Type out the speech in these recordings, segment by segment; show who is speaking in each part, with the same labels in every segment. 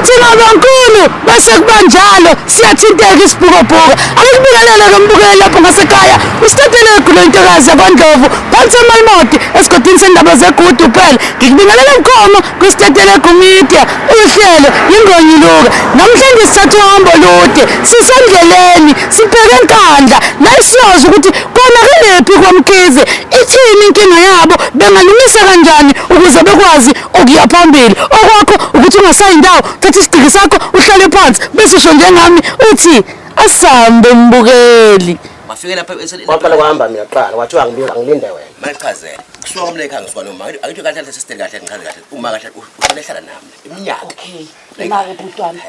Speaker 1: thina bankulu bese kubanjalo siyathinteka isibhukobhuka akubingelele lombukeli lapho ngasekhaya usithathele kulontokazi yakwandlovu phansi emalmodi esigodini sendaba zegudu phela ngikubingelele mkhomo kusithathele kumedia uhlelo ingonyuluka namhlanje sithatha uhambo lude sisendleleni sibheke enkandla la siyazi ukuthi konakelephi kwamkhize ithini inkinga yabo bengalungisa kanjani ukuze bekwazi ukuya phambili okwakho ukuthi ungasayindawo thatha isigciki sakho uhlale phansi bese usho njengami uthi asambe mbukeli
Speaker 2: wafike lapha
Speaker 3: waqala kuhamba mina qala wathi angilinde wena
Speaker 2: malichazela kusuka kumle ekhaya ngiswa noma akithi kahle kahle sister kahle ngichaze kahle uma kahle uhlala nami iminyaka
Speaker 1: okay imake butwana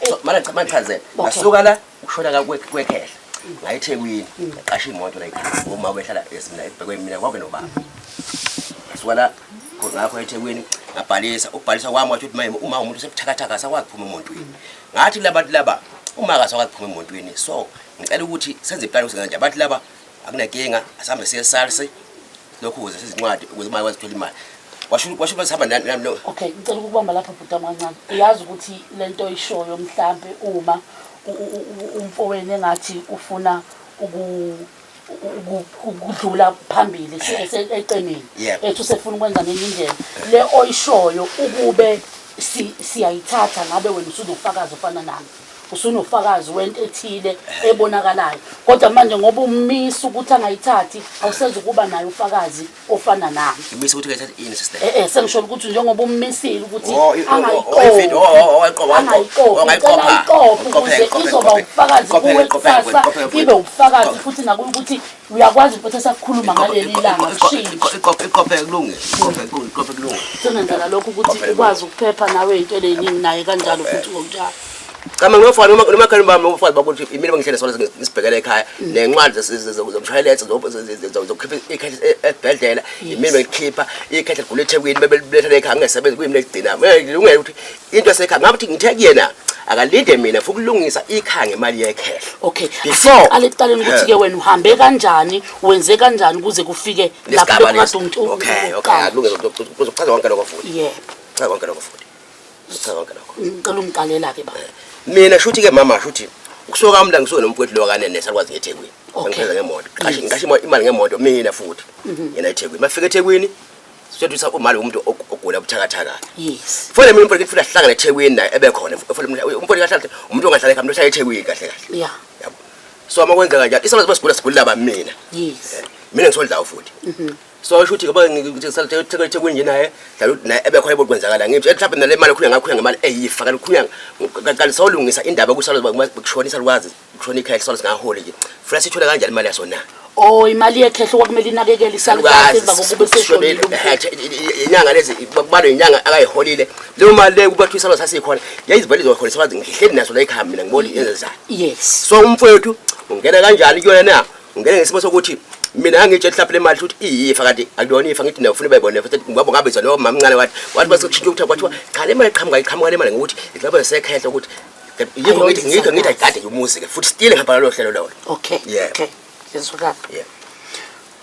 Speaker 2: so malichazela ngasuka la ukushola kwekhehla ngayithekwini ngaqasha imoto la ekhaya uma behlala esimina ebhekwe mina kwake nobaba ngasuka la ngakho ethekwini ngabhalisa ukubhalisa kwami wathi uma umuntu sebuthakathaka sakwakuphuma emontweni ngathi labantu laba uma akasakwakuphuma emontweni so ngicela ukuthi senze iplani usenza bathi laba akunankinga asihambe siye SARS lokho ukuze sizincwadi ukuze bayakwazi ukuthola imali washo basihamba nami lo
Speaker 1: okay ngicela ukubamba lapha bhutama kancane uyazi ukuthi lento oyishoyo mhlambe uma umfowenu engathi ufuna ukudlula phambili eceneni ethi usefuna ukwenza nenye indlela le oyishoyo ukube siyayithatha ngabe wena usunofakazi ofana nami usunofakazi wento ethile ebonakalayo kodwa manje ngoba ummisa ukuthi angayithathi awusenze ukuba nayo ufakazi ofana nami
Speaker 2: imisa ukuthi ngayithatha ini sister
Speaker 1: sengisho ukuthi njengoba ummisile ukuthi ukuze izoba ubufakazi kuwe kusasa ibe ubufakazi futhi nakuyo ukuthi uyakwazi ukuthi sakukhuluma ngaleli langa
Speaker 2: iqophe kulungile iqophe kulungile
Speaker 1: senenzela lokho ukuthi ukwazi ukuphepha nawe into leyiningi naye kanjalo futhi ngokunjalo
Speaker 2: Kama ngofana noma khani bami ngofana bakuthi imini bangihlele sona ngisibhekele ekhaya nencwadi zomshwalense zokhipha ikhehle ebhedlela imini bayikhipha ikhehle gule eThekwini bebeletha ekhaya ngisebenza kuyimini egcina ungeke ukuthi into esekhaya ngathi ngithe kuyena akalinde mina futhi kulungisa ikhaya ngemali yekhehle
Speaker 1: okay aqale kuqaleni ukuthi ke wena uhambe kanjani wenze kanjani kuze kufike lapho lokade umuntu
Speaker 2: okay akulungile kuzochaza konke lokho futhi
Speaker 1: yebo
Speaker 2: chaza konke lokho futhi chaza konke lokho
Speaker 1: ngicela ungiqalela ke baba
Speaker 2: mina shuthi ke mama shuthi ukusoka umla ngisuke nomfowethu lo kanene salwazi eThekwini ngipheza ngemoto ngashi imali ngemoto mina futhi yena eThekwini mafika eThekwini sithuthisa umali umuntu ogula buthakathaka
Speaker 1: yes
Speaker 2: fole mina umfowethu futhi ahlangana eThekwini naye ebekhona fole umfowethu kahle umuntu ongahlala ekhaya umuntu eThekwini kahle kahle
Speaker 1: yeah
Speaker 2: yabo so ama kwenza kanjani isabazi basigula laba mina
Speaker 1: yes
Speaker 2: mina ngisoldawo futhi so shuthi ngoba ngithi Thekwini nje naye dlala ebekhona ebekwenzakala ngithi mhlawumbe nale mali ukhuya ngakhuya ngemali eyifa kalukhuya kalisolungisa indaba kusalo ukushonisa lwazi ukushona ikhaya solo singaholi nje futhi sithola kanjani imali yaso na
Speaker 1: imali yekhehle kwakumele inakekele isalukazi emva kokube seshonile
Speaker 2: inyanga lezi kubalo inyanga akayiholile leyo mali le kubathi isalo sasikhona yayizivele zokhona sabazi ngihleli naso la ekhaya mina ngibona yenzayo
Speaker 1: yes
Speaker 2: so umfowethu ungena kanjani kuyona na ungena ngesimo sokuthi mina angitshe hlapha le mali futhi iyifa kanti akuyona ifa ngithi nawufuna bayibone futhi ngoba ngabizwa lo mama mncane wathi basichinja ukuthi kwathiwa cha le mali iqhamuka le mali ngokuthi ihlaba sekhehla ukuthi yiko ngithi ayikade umuzi ke futhi still ngapha lo hlelo lolo
Speaker 1: okay okay yezwakala
Speaker 2: yeah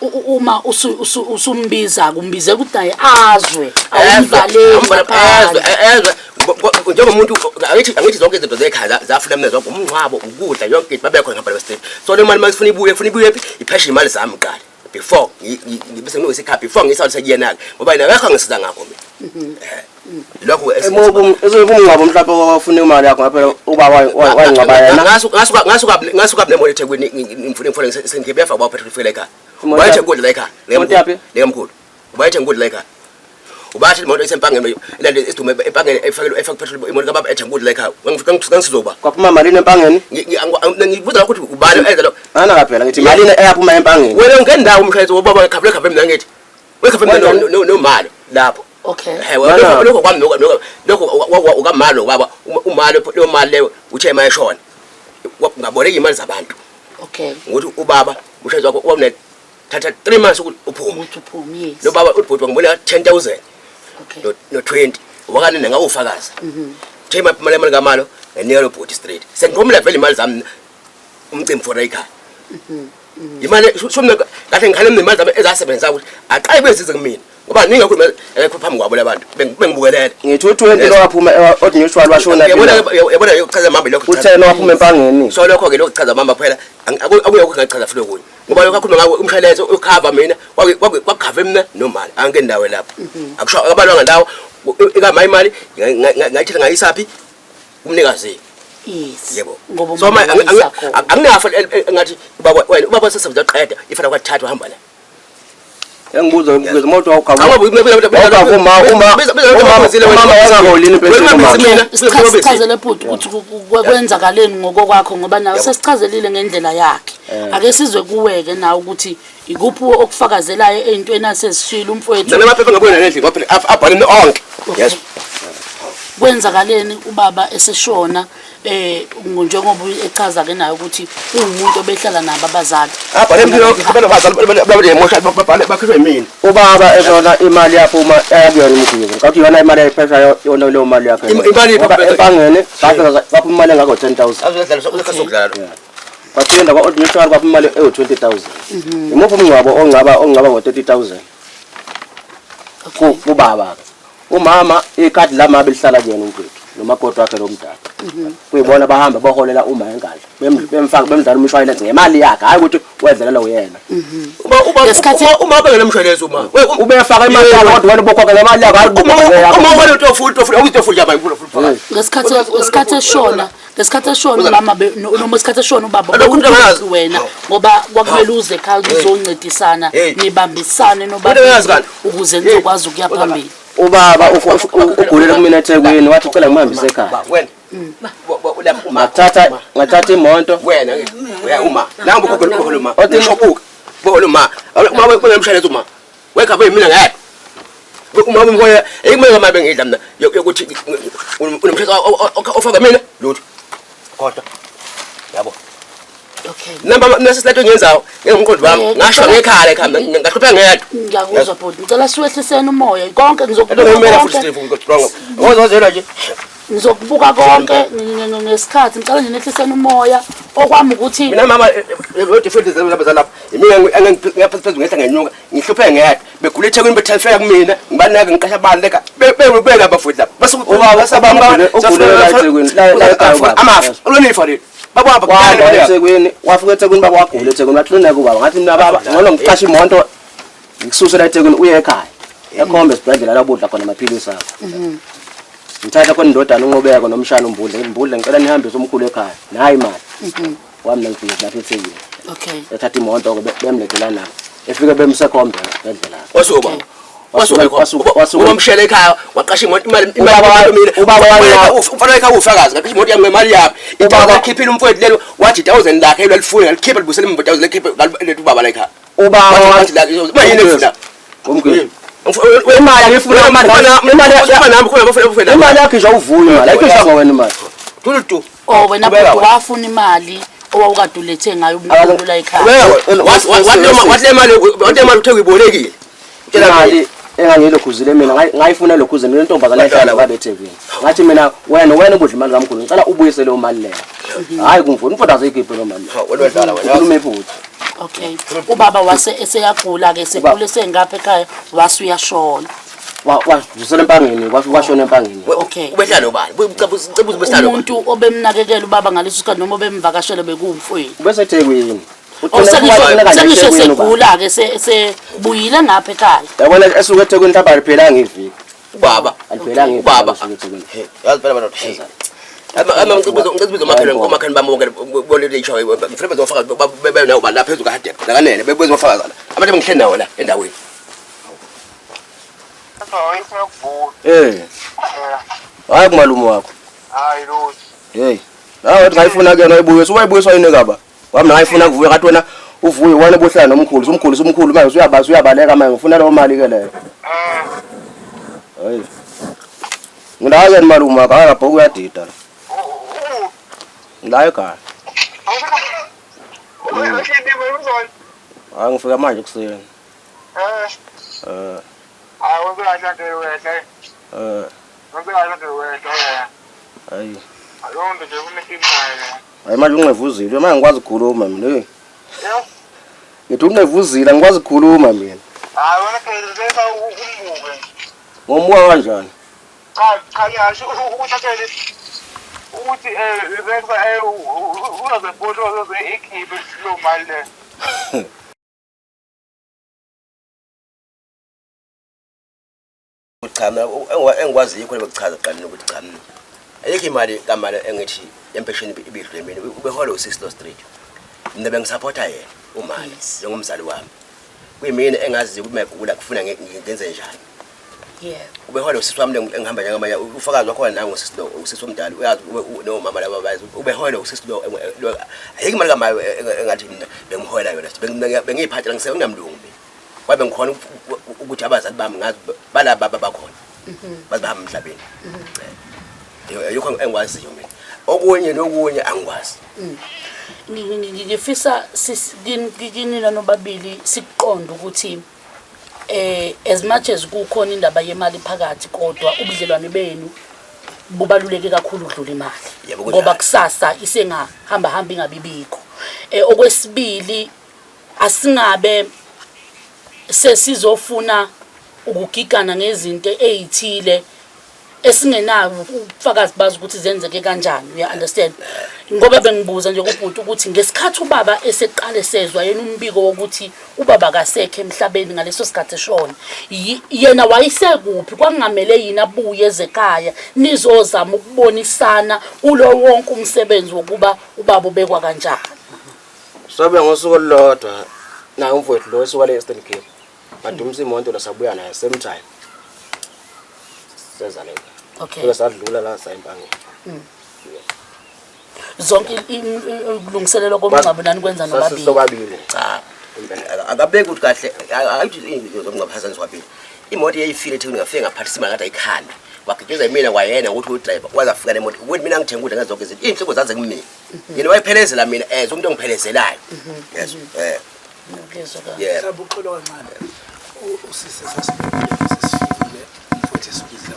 Speaker 1: uma usumbiza kumbize ukuthi naye azwe awuvaleli
Speaker 2: ezwe njengomuntu angithi zonke izinto zekhaya zafuna mina zonke umncwabo ukudla yonke babekhona ngapha street so le mali masifuna ibuye ipheshe imali zami qala before ngibese nginoyise ikhapha before ngisathi sekuyena ngoba yena akakho ngisiza ngakho mina lokho
Speaker 3: ezobungcwabo mhlawumbe wafuna imali yakho ngaphela uba wayingcwaba yena
Speaker 2: ngasuka nemoto eThekwini ngifuna sengibefa ba petrol file ekhaya bayethe kudla la ekhaya lemkhulu bayethe kudla la ekhaya ubathi imoto isempangeni ilale isidume empangeni efaka petrol imoto kababa ethe kudla la ekhaya ngangisizoba
Speaker 3: kwaphuma malini empangeni
Speaker 2: ngibuza ukuthi ubani enza lo
Speaker 3: ana kaphela ngithi malini eyaphuma empangeni
Speaker 2: wena ungendawo umshayeli wobaba khaphela mina ngithi wekhaphela mina no mali lapho
Speaker 1: okay
Speaker 2: lokho kwami lokho ukamalo baba umali lo mali leyo uthe mayishona ngaboleka imali zabantu
Speaker 1: okay
Speaker 2: ngokuthi ubaba umshayeli wakho wona thatha 3 months uphume
Speaker 1: yes
Speaker 2: lo baba ubhuti ngibona 10000
Speaker 1: okay
Speaker 2: no 20 wakanene ngawufakaza thema imali ngamalo nginika lo bhuti straight sengiphumela vele imali zami umcimbi for ekhaya imali shomna kahle ngikhale imali zami ezasebenza ukuthi aqayi bezize kumina ngoba ningakhuluma phambi kwabo labantu bengibukelele
Speaker 3: ngithi u20 lo waphuma oDnewswal washona
Speaker 2: yabona yokuchaza mamba lokho
Speaker 3: u10 waphuma empangeni
Speaker 2: so lokho ke lokuchaza mamba phela akuyokho ngachaza futhi okunye ngoba lokho akhuluma ngawo umshwalense ukhava mina kwakhave mina nomali angeke ndawe lapho akusho abalwa ngawo ikama imali ngathi ngayisaphi umnikazi
Speaker 1: yes
Speaker 2: yebo
Speaker 1: ngoba
Speaker 2: so anginafa ngathi ubaba sesebenza qeda ifana kwathatha uhamba la
Speaker 3: engibuza imoto awukhava uma wangaholi
Speaker 1: sichazele bhuti ukuthi kwenzakaleni ngokokwakho ngoba nawe sesichazelile ngendlela yakhe ake sizwe kuweke nawe ukuthi ikuphi okufakazelayo ezintweni asesishila umfowethu
Speaker 2: namaphepha ngabona nendlela phela abhalene onke yes
Speaker 1: kwenzakaleni ubaba eseshona njengoba echaza ke naye ukuthi umuntu obehlala nabo abazali
Speaker 2: bakhishwe yimina
Speaker 3: ubaba ezona imali yakho uma ayakuyona umkhulu ngathi yona imali ayiphetha yona leyo mali yakhe
Speaker 2: imali
Speaker 3: empangene bapha imali engako 10,000 bathinda kwa-Ordinary bapha imali ewu-20,000 imuphi umngcwabo ongaba ngo-30,000 kubaba umama ikhadi lama belihlala kuyena umfowethu nomakoti wakhe lomdala kuyibona bahamba baholela uma enkandla bemfaka bemdlala umshwalense ngemali yakhe hayi ukuthi wedlelela uyena
Speaker 2: uma bengenemshwalense uma
Speaker 3: ubefaka imali yakhe kodwa wena bokhokha ngemali yakhe
Speaker 2: uma wena utofuthi
Speaker 1: ngesikhathi eshona mama noma isikhathi eshona ubaba ukuthi wena ngoba kwakumele uze ekhaya uzoncedisana nibambisane nobaba ukuze nizokwazi ukuya phambili
Speaker 3: ubaba ugulela kumina eThekwini wathi ucela ngihambise ekhaya ngathatha imoto
Speaker 2: wena uma nangu bokhuluma otishobuka bokhuluma uma kunemshwalense uma wekhava mina ngeke uma ngimoya ekumele mabe ngidla mina yokuthi unomshwalense ofaka mina lutho kodwa yabo
Speaker 1: okay
Speaker 2: namba nesisilethe ngenzawo ngengqondo wami ngasho ngekhaya ekhaya ngahlupheka ngedwa
Speaker 1: ngiyakuzwa bhuti ngicela siwehlisene umoya konke ngizokubuka konke ngesikhathi ngicela nje nehlisene umoya okwami ukuthi
Speaker 2: mina mama different lapha mina ngiyaphathwa ngehla ngenyuka ngihlupheka ngedwa begula eThekwini bethelfeka kumina ngibanaka ngiqasha abantu leka bebeka abafuthi lapha base ubaba sabamba
Speaker 3: ugulela eThekwini la
Speaker 2: amafa ulonifa le babamba
Speaker 3: kuqala eThekwini wafika eThekwini bakwagula eThekwini wathuneka ubaba ngathi mina baba ngolo ngiqasha imoto ngikususela eThekwini uye ekhaya ekhombe esibhedlela labudla khona amaphilisi akho ngithatha khona indodana unqobeka nomshana umbudle ngicela nihambise umkhulu ekhaya nayi imali wami ngifike lapha eThekwini
Speaker 1: okay
Speaker 3: ethatha imoto bemlethela nabo efike bemsekhombe esibhedlela
Speaker 2: wasuba umshele ekhaya waqasha imoto imali
Speaker 3: ubaba wami
Speaker 2: ufanele ekhaya ufakazi ngaqasha imoto yami ngemali yami ubaba khiphile umfowethu lelo wathi 1000 lakhe elifuna ngalikhipha libusele imboto 1000 lekhipha lethu ubaba la ekhaya
Speaker 3: ubaba wathi
Speaker 2: mayini efuna
Speaker 3: ngomgwini imali ngifuna imali yakhe nje uvuya imali ayikho ngowena imali
Speaker 2: tutu
Speaker 1: wena bhuti wafuna imali owawukade ulethe ngayo umkhulu la ekhaya
Speaker 2: wathi imali uthe uyibolekile
Speaker 3: imali engangilokhuzile mina ngayifuna lokhuzile lentombazana ehlala kwabe eThekwini ngathi mina wena ubudla imali kamkhulu ngicela ubuyise leyo mali leyo hayi kumfuna umfowethu azoyikhiphe lo mali ukhuluma ephutha
Speaker 1: okay ubaba wase eseyagula ke sekhule sengapha ekhaya wase uyashona
Speaker 3: wavusela empangeni washona empangeni
Speaker 1: okay
Speaker 2: ubehla nobani ucebuza behlalo
Speaker 1: umuntu obemnakekela ubaba ngaleso sikhathi noma obemvakashela bekumfowethu
Speaker 3: bese eThekwini
Speaker 1: sengisho segula ke sebuyile ngapha ekhaya
Speaker 3: yabona esuke eThekwini hlaba aliphela ngiviki
Speaker 2: ubaba
Speaker 3: aliphela ngiviki
Speaker 2: ubaba yazi phela bana ngicela makhelwane komakhelwane bami wonke bonele ishawe ngifuna bezofaka bebe nawo lapha phezulu kahade la kanene bezofaka la abantu bengihleli nawo la endaweni
Speaker 3: hayi kumalume wakho
Speaker 4: hayi lo
Speaker 3: hey hayi ngayifuna ke noyibuye uwayibuyiswa yini kaba wami ngayifuna kuvuya kathi wena uvuye wena bohlala nomkhulu umkhulu manje uyabaleka manje ngifuna leyo mali ke leyo hayi ngilaya ke malume wakho akabhoka uyadida la ngilaya ekhaya hayi ngifika manje kuseni hayi hayi manje ungevuzile manje ngikwazi ukukhuluma mina hey ngithi ungevuzile ngikwazi ukukhuluma mina
Speaker 4: hayi wena phela umbuke
Speaker 3: ngomuka kanjani
Speaker 4: cha ngisho ukuthathele ukuthi bese uzobona uzoze ekhiphe lo mali le
Speaker 2: cha mina engikwazi yikho lokuchaza qala ukuthi cha mina ayikho imali kamali engithi empesheni ibidlule mina ubehola u6 Street mina bengisupporta yena umali njengomzali wami kuyimina engazi ukuthi mayigula kufuna ngenze njani ubehola usisi wami engihamba njengamanye ufakazi wakhona nangu usisi omdala uyazi no mama laba bayizo ubehola usisi lo ayikho imali kamali engathi mina bengihola yona bengiyiphathela ngisengamlungu wabe ngikhona ukuthi abazali bami ngazi balaba babakhona bazihamba emhlabeni yikho engikwaziyo mina okunye nokunye angikwazi
Speaker 1: ngifisa kini nobabili siqonda ukuthi as much as kukhona indaba yemali phakathi kodwa ubudlelwane benu bubaluleke kakhulu ukudlula imali ngoba kusasa isengahamba ingabibikho okwesibili asingabe sesizofuna ukugigana ngezinto ezithile esingenawo ufakazi bazi ukuthi zenzeke kanjani uya understand ngoba bengibuza nje kubhuti ukuthi ngesikhathi ubaba eseqale sezwa yena umbiko wokuthi ubaba kasekhe emhlabeni ngaleso sikhathi eshona yena wayesekuphi kwangamele yini abuye ezekhaya nizozama ukubonisana ulo wonke umsebenzi wokuba ubaba ubekwa kanjani
Speaker 3: sobe ngosuku lodwa na umfowethu lo esuka le Eastern Cape badumisa imoto lasabuya naye same time sezaleka
Speaker 1: okay
Speaker 3: sadlula la sayimpange
Speaker 1: zonke ukulungiselela komncabonani kwenza nobabili
Speaker 3: sobabili
Speaker 2: cha akabeki ukuthi kahle ayithi zokungaphazanisa kwabili imoto yeyifile ethi ngafike ngaphathisima ngathi ayikhanda wagijeza mina kwayena ukuthi udriver wazafika lemoto ukuthi mina ngithenga ukuthi ngazonke izinto inhloko zaze kumina yena wayiphelezela mina umuntu ongiphelezelayo yes
Speaker 1: yeah
Speaker 5: sabuqolo kancane usise sasifikile futhi sibidla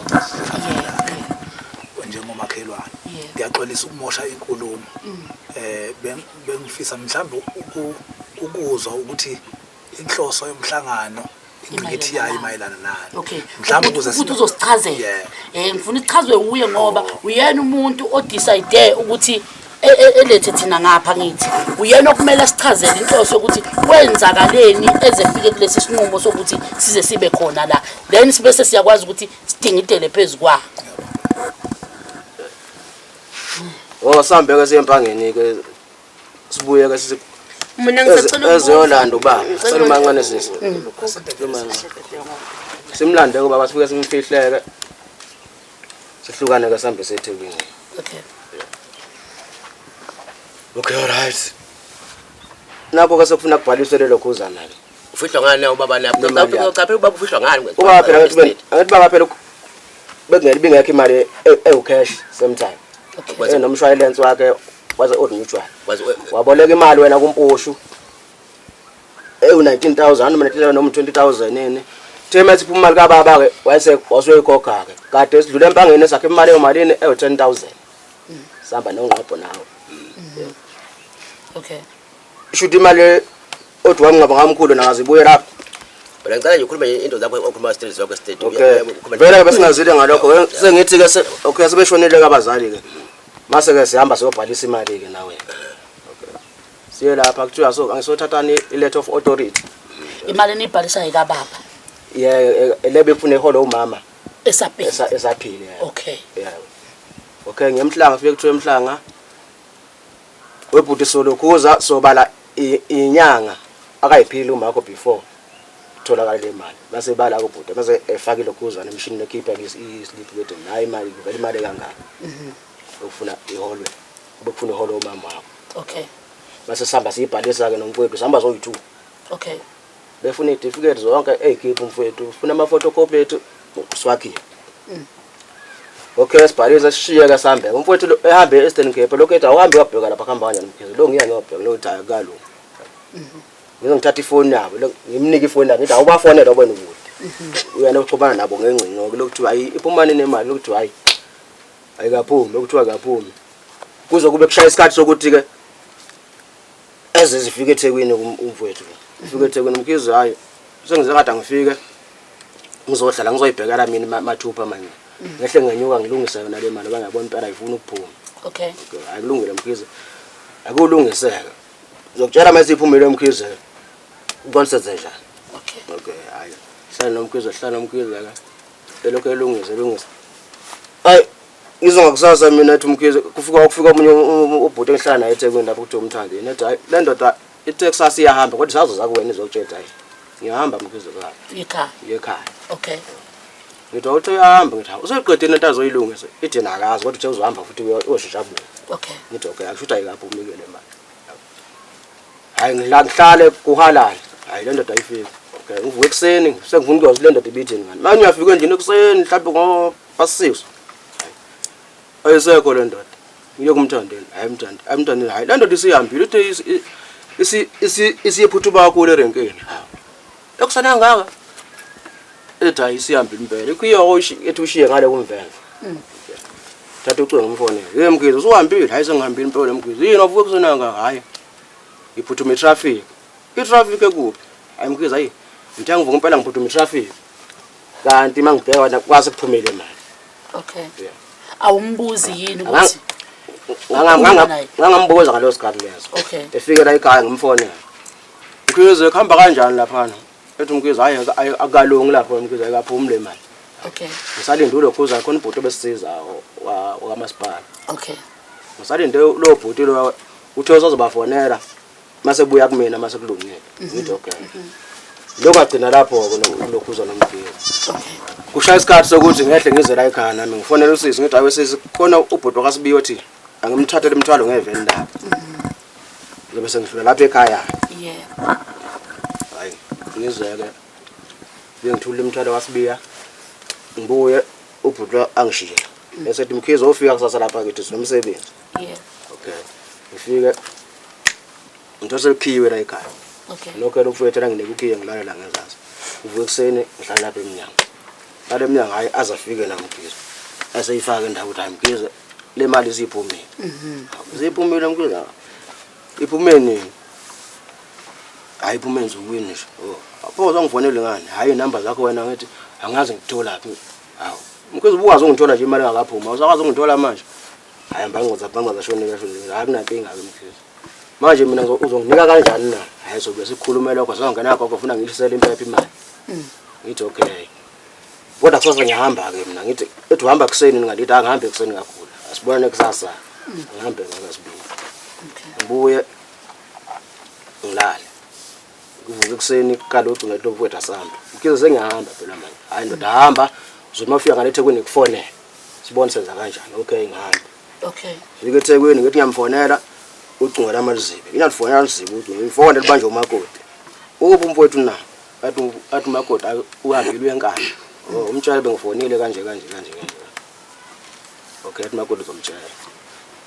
Speaker 5: njengomakhelwane ngiyaxolisa ukumosha inkulumo bengifisa mhlawumbe ukuzwa ukuthi inhloso yomhlangano ingithi yayi mayelana nayo
Speaker 1: mhlawumbe ukuthi uzosichazela ngifuna ichazwe uye ngoba uyena umuntu odecide ukuthi elethe thina ngapha ngithi uyena okumele sichazele inhloso ukuthi kwenzakaleni ezefike kulesi sinqumo sokuthi size sibe khona la then sibese siyakwazi ukuthi sidingidele phezukwa
Speaker 3: Sambe ke sempangeni ke sibuye ke
Speaker 1: mina ngisacela
Speaker 3: eziyolanda ubaba sicela umancane sisi simlande ngoba sifike simfihleke sihlukane ke sambe seThekwini okay alright napho ke sekufuna kubhaliswe lelo khuzana ke
Speaker 2: ufihlwa ngani na ubaba lapho cha phela ubaba ufihlwa ngani
Speaker 3: ubaba phela ngathi baba phela bekungeli bingekho imali cash same time nomshwalense wakhe waze omutual waboleka imali wena kumpushu 19,000 noma 20,000 nini thema siphuma imali kababa ke waseyikhokha ke kade sidlule empangeni esakhe imali emalini 10,000 sihamba nongqopho nawo
Speaker 1: okay
Speaker 3: ishuthi imali odwa ngaba ngamkhulu nangazibuye lapha
Speaker 2: Bela ngicela nje ukhuluma into zakho okhuluma streets wakho state
Speaker 3: vele ke singazile ngalokho sengithi ke okay sebeshonile kabazali ke mase ke sihamba siyobhalisa imali ke nawe okay siye lapha kuthiwa so angisothathani i-letter of authority
Speaker 1: imali enibhalisa yikababa
Speaker 3: lebe kufuna iholo umama esaphile
Speaker 1: okay
Speaker 3: okay ngemhlanga fike kuthiwa emhlanga webhuti solokhuza sobala inyanga akayiphila umakho before tholakala le mali base bala kubhuti base efaka ilokhuzana emshini nekhipha islip kwethu nayi imali vele imali kangaka ukufuna iholwe ubufuna iholo umama wakho
Speaker 1: okay
Speaker 3: base sihamba siyibhalisa ke nomfowethu sihamba zoyi2
Speaker 1: okay
Speaker 3: befuna idificate zonke eyikhipha umfowethu ufuna ama photocopy ethu swakhe okay sibhalisa sishiya ka sambe umfowethu ehambe eEastern Cape lokho ethi awuhambe wabheka lapha khamba kanjani mkhize lo ngiya ngiyobheka lo daya kalo ngizongithatha ifoni yabo ngimnika ifoni yakhe ngithi awubafonela wena ukuthi uyena uxhumana nabo ngengcingo lokuthiwa ayi iphumane nemali lokuthiwa hayi ayikaphumi lokuthiwa akaphumi kuze kube kushaya isikhathi sokuthi ke eze zifike eThekwini umfowethu ufike eThekwini umkhize hayi sengize kade ngifike ngizohlala ngizoyibhekela mina mathupha manje ngehle ngenyuka ngilungise yona le mali bangabona impela ayifuni ukuphuma
Speaker 1: Okay.
Speaker 3: akulungile Mkhize akulungiseka uzokutshela mase iphumile Mkhize ukonsenze njani okay hayi hlala nomkhize ka elokho elungise ay ngizongakusasa mina ethi Mkhize kufika omunye ubhuti engihlala naye eThekwini lapho kuthi umthandi nethi hayi le ndoda iTexas iyahamba kodwa sazoza kuwena izokutshela hayi ngiyahamba Mkhize ka ekhaya
Speaker 1: Okay.
Speaker 3: ngithi uthi uyahamba ngithi useqedile into azoyilungisa ithi nakazi kodwa uthe uzohamba futhi uyoshesha buya
Speaker 1: Okay.
Speaker 3: ngithi okay akusho ukuthi ayikaphumike le mali hayi ngihlale kuhalala hayi le ndoda ayifiki okay ngivuke ekseni sengifuna ukwazi le ndoda ibithini ngani manje uyafika endlini ekseni mhlawumbe ngo-6 ayisekho le ndoda ngiye kumthandeni hayi mthandeni hayi le ndoda isihambile uthi isiyephuthuma kakhulu erenkeni ekusana ngaka ethi hayi isihambile impela ikhiyo ethi ushiye ngale kumvenza thatha ucingo umfonele Mkhize usuhambile hayi sengihambile impela Mkhize yini wavuka kusena ngaka hayi iphuthuma itraffic ekuphi hayi Mkhize hayi ngithe ngivuka impela ngiphuthuma itraffic kanti mangibheka kwase kuphumile imali
Speaker 1: Okay. Awumbuzi yini ukuthi
Speaker 3: ngangambuza ngalo sikhathi leso
Speaker 1: Okay.
Speaker 3: efike la ekhaya ngimfonela Mkhize kuhamba kanjani lapha ethi Mkhize hayi akalungi lapho Mkhize akaphumi le mali
Speaker 1: Okay.
Speaker 3: ngisalinde ulokhuza khona ibhuti besisiza wakamasipala
Speaker 1: Okay.
Speaker 3: ngisalinde lo bhuti lo uthe uzobafonela mase buya kumina mase kulungile ngithi okay lokugcina lapho kulokhuza nomkhize
Speaker 1: Okay.
Speaker 3: kushaya isikhathi sokuthi ngehle ngize la ekhaya nami ngifonela usisi ngithi awesisi khona ubhuti wakasibiyo thi angimthathele imthwalo ngeveni la zobe sengifika lapha ekhaya
Speaker 1: Yeah.
Speaker 3: hayi ngizeke ngithule imthwalo wasibiya ngibuye ubhuti angishiyela esethi Mkhize ofika kusasa lapha kithi sinomsebenzi
Speaker 1: Yeah.
Speaker 3: okay ngifike into selikhiwe la ekhaya
Speaker 1: Okay.
Speaker 3: lokho lokufethela nginekukhiye ngilalela ngezazi uvuke ekseni ngihlala lapha emnyango hayi azafike na Mkhize aseyifaka indawo ukuthi hayi Mkhize le mali isiphumile isiphumile Mkhize iphumeni hayi iphumeni uwini nje apho uzongifonela ngani hayi inamba zakho wena ngithi angazi ngithola laphi hawo Mkhize ubukazi ungithola nje imali engakaphuma usakwazi ungithola manje hayi bangaza shonela akunankinga ke Mkhize manje mina uzonginika kanjani na hayi sobe sikhuluma lokho sangena yakho ufuna ngilisele impepha imali ngithi okay kodwa kusasa ngihamba ke mina ngithi ethi uhamba kuseni ngalithi angihambe kuseni kakhulu asibone kusasa ngihambe ngasibili ngibuye ngilale ngivuke kuseni kalothu ngethi lokwetha samba Mkhize sengihamba phela manje hayi ndoda hamba uzoma ufika ngale eThekwini ngikufonela sibone senza kanjani okay ngihamba
Speaker 1: Okay.
Speaker 3: fike eThekwini ngithi ngiyamfonela ucingo lamazibe ngiyalifonela uzibe ukuthi ngifone libanje umakoti uphi umfowethu na athi umakoti uhambile enkani umtshela bengifonile kanje okay athi umakoti uzomtshela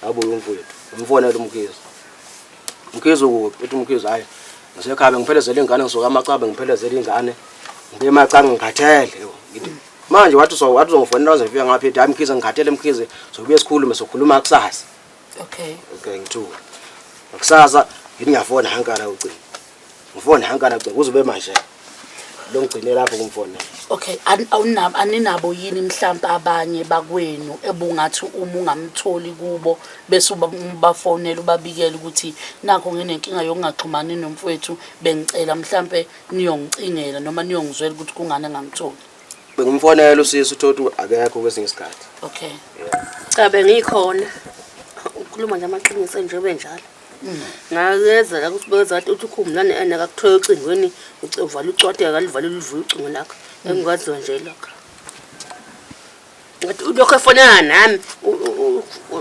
Speaker 3: abuye umfowethu umfonela Mkhize ukuphi ethi Mkhize hayi ngisekhaya ngiphelezela ingane ngisoka amacaba ngiphelezela ingane ngibe macanga ngikhathele ngithi manje wathi uzongifonela uzofika ngapha ethi hayi Mkhize ngikhathele Mkhize sokubuye sikhulume sokhuluma kusasa
Speaker 1: Okay.
Speaker 3: ngithuka kusasa ngithi ngiyafona hankala ucingo ngifona hankala ucingo kuzobe manje lo ngigcine lapho kumfonela
Speaker 1: Okay. Aninabo yini mhlawumbe abanye bakwenu ebungathi uma ungamtholi kubo bese ubafonela ubabikela ukuthi nakho nginenkinga yokungaxhumani nomfowethu bengicela mhlawumbe niyongicingela noma niyongizwela ukuthi kungane ngamtholi
Speaker 3: bengimfonela usisi uthothu akekho kwesinye isikhathi
Speaker 1: Okay.
Speaker 6: Cha bengikhona ukhuluma nje amaqiniso nje benjalo ngakeza la kusibeza wathi uthi ukhumlane enakakuthola ucingweni uvala ucwateka kalivalile uvuye ucingo lakho engikwaziwa nje lokho ngathi ulokho efonana nami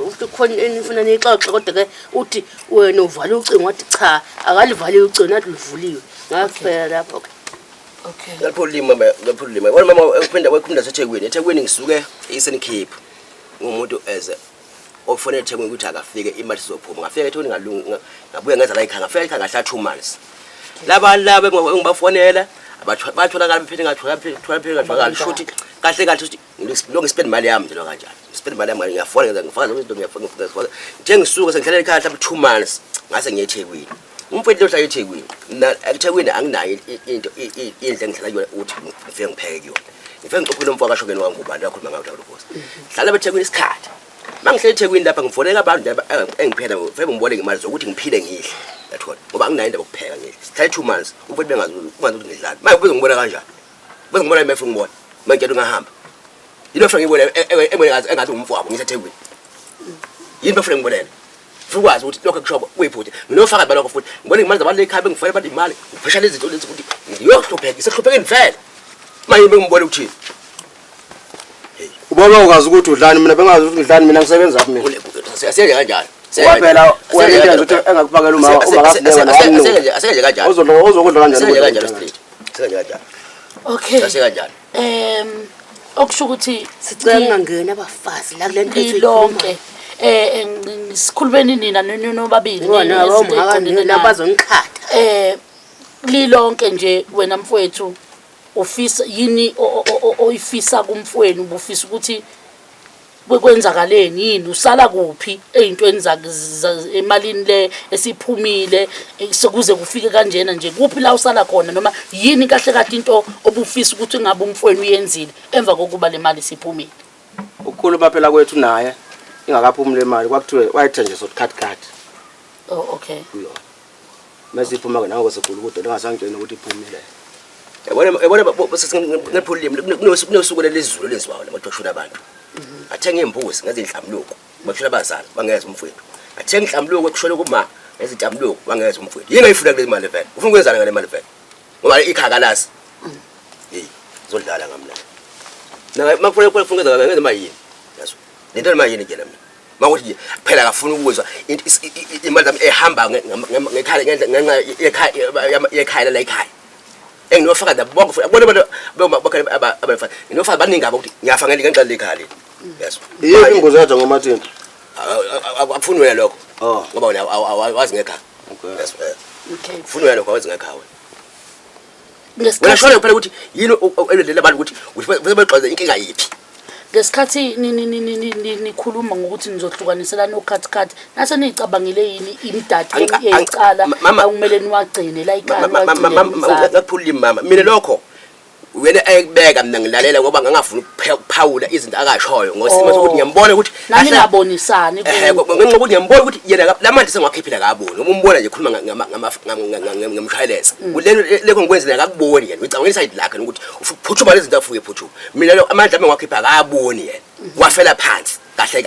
Speaker 6: uthi khona enifuna nixoxe kodwa ke uthi wena uvala ucingo wathi cha akalivali ucingo nathi livuliwe ngakuphela lapho
Speaker 1: Okay.
Speaker 2: Ngapholima wena mama uphinde wekhumda eThekwini ngisuke eSenikhipu ngumuntu eze ofonela eThekwini ukuthi akafike imali sizophuma ngafika eThekwini ngalunga ngabuye ngenza la ikhanga ngafika ikhanga hla 2 months laba engibafonela batholakala mphethe ngathola shuthi kahle ukuthi lo ngispend imali yami nje lo kanjani spend imali yami ngiyafona ngifaka lo izinto ngiyafona nje ngisuka sengihlalela ekhaya mhlawumbe 2 months ngase ngiye eThekwini umfowethu ohlala eThekwini eThekwini anginayo into indle engihlala kuyona uthi ngifike ngipheke kuyona ngifike ngixoxele umfowethu kashokeni wangubani lakhuluma ngayo lo Nkosi hlala eThekwini isikhathi mangihlala eThekwini lapha ngifonela abantu engiphela ngifike ngibone ngemali zokuthi ngiphile ngihle yathola ngoba anginayo indaba yokupheka ngihle sihlala 2 months umfowethu bengazi ukuthi ngidlala manje bese ngibona kanjani bese ngibona imefo ngibona manje ungahamba yini ofuna ngibone engathi umfowabo ngiseThekwini yini ofuna ngibonela ukwazi ukuthi lokho kushoba kuyiphuthe nginofaka balokho futhi ngibone imali zabantu ekhaya bengifayela abantu imali ngifasha lezi zinto lezi ukuthi ngiyokhlupheka isehluphekeni vele manje bengibone ukuthini
Speaker 3: ubona ukwazi ukuthi udlani mina bengazi ukuthi ngidlani mina ngisebenza apha mina
Speaker 2: asiyenze kanjalo
Speaker 3: waphela wena into engakuphakela uma ungakafuneka nami
Speaker 2: asiyenze kanjalo
Speaker 3: ozokudla kanjani
Speaker 2: asiyenze kanjalo street asiyenze kanjalo
Speaker 1: Okay.
Speaker 2: asiyenze kanjalo
Speaker 1: okusho ukuthi
Speaker 6: sicela ngangena abafazi la kule nto
Speaker 1: lonke sikhulumeni nina nobabili
Speaker 6: wona womhakani labazongikhatha
Speaker 1: lilonke nje wena mfowethu ofisa yini oyifisa kumfweni ubufisa ukuthi kwenzakaleni yini usala kuphi ezintweni emalini le esiphumile sekuze kufike kanjena nje kuphi la usala khona noma yini kahle kahle into obufisa ukuthi ngabe umfweni uyenzile emva kokuba le mali siphumile
Speaker 3: ukukhuluma phela kwethu naye ingakaphumi le mali kwakuthiwe wayithe nje sothi cut
Speaker 1: oh okay
Speaker 3: mase iphuma nawe sekulu kude lengasangitshela ukuthi iphumile
Speaker 2: yabona ngephulimi kunosuku lelizulu lenziwayo labathwashula abantu athenga imbuzi ngezinhlamluko bashula abazali bangeza umfowethu athenga inhlamluko ekushole kuma ngezinhlamluko bangeza umfowethu yini ayifuna kule mali vele ufuna ukwenzana ngale mali vele ngoba ikhakalazi zodlala ngamla na makufuna ukwenza ngenze mayini yaso lento mayini ke nami makuthi phela akafuna ukuzwa imali zami ehamba ngekhaya ngenxa yekhaya la ekhaya enginofaka da bonke abone abantu abafana nginofaka baningi abo ukuthi ngiyafa ngenxa lekhaya yaso
Speaker 3: yini ingozi yathi ngomathinta
Speaker 2: akufuni wena lokho
Speaker 3: oh
Speaker 2: ngoba wena awazi ngekhaya yaso
Speaker 1: okay
Speaker 2: ufuna wena lokho awazi ngekhaya wena
Speaker 1: ngesikhathi
Speaker 2: shona phela ukuthi yini elele abantu ukuthi beqhaza inkinga yipi
Speaker 1: ngesikhathi nikhuluma ngokuthi nizohlukanisela nokhathi nase nicabangile yini imidadi eyicala akumele niwagcine la ikhaya
Speaker 2: ngakuphulima mama mina lokho wena ayekubeka mina ngilalela ngoba ngangafuna ukuphawula izinto akashoyo ngosimo sokuthi ngiyambona ukuthi
Speaker 1: nami ngabonisani
Speaker 2: ngenxa ukuthi ngiyambona ukuthi yena lamanje sengwakhiphila kaboni uma umbona nje khuluma ngamshayeleza lekho ngikwenzela akakuboni yena ngicabanga iside lakhe ukuthi uphuthuma lezi zinto afuke phuthuma mina lo amandla ami ngwakhipha kaboni yena wafela phansi kahle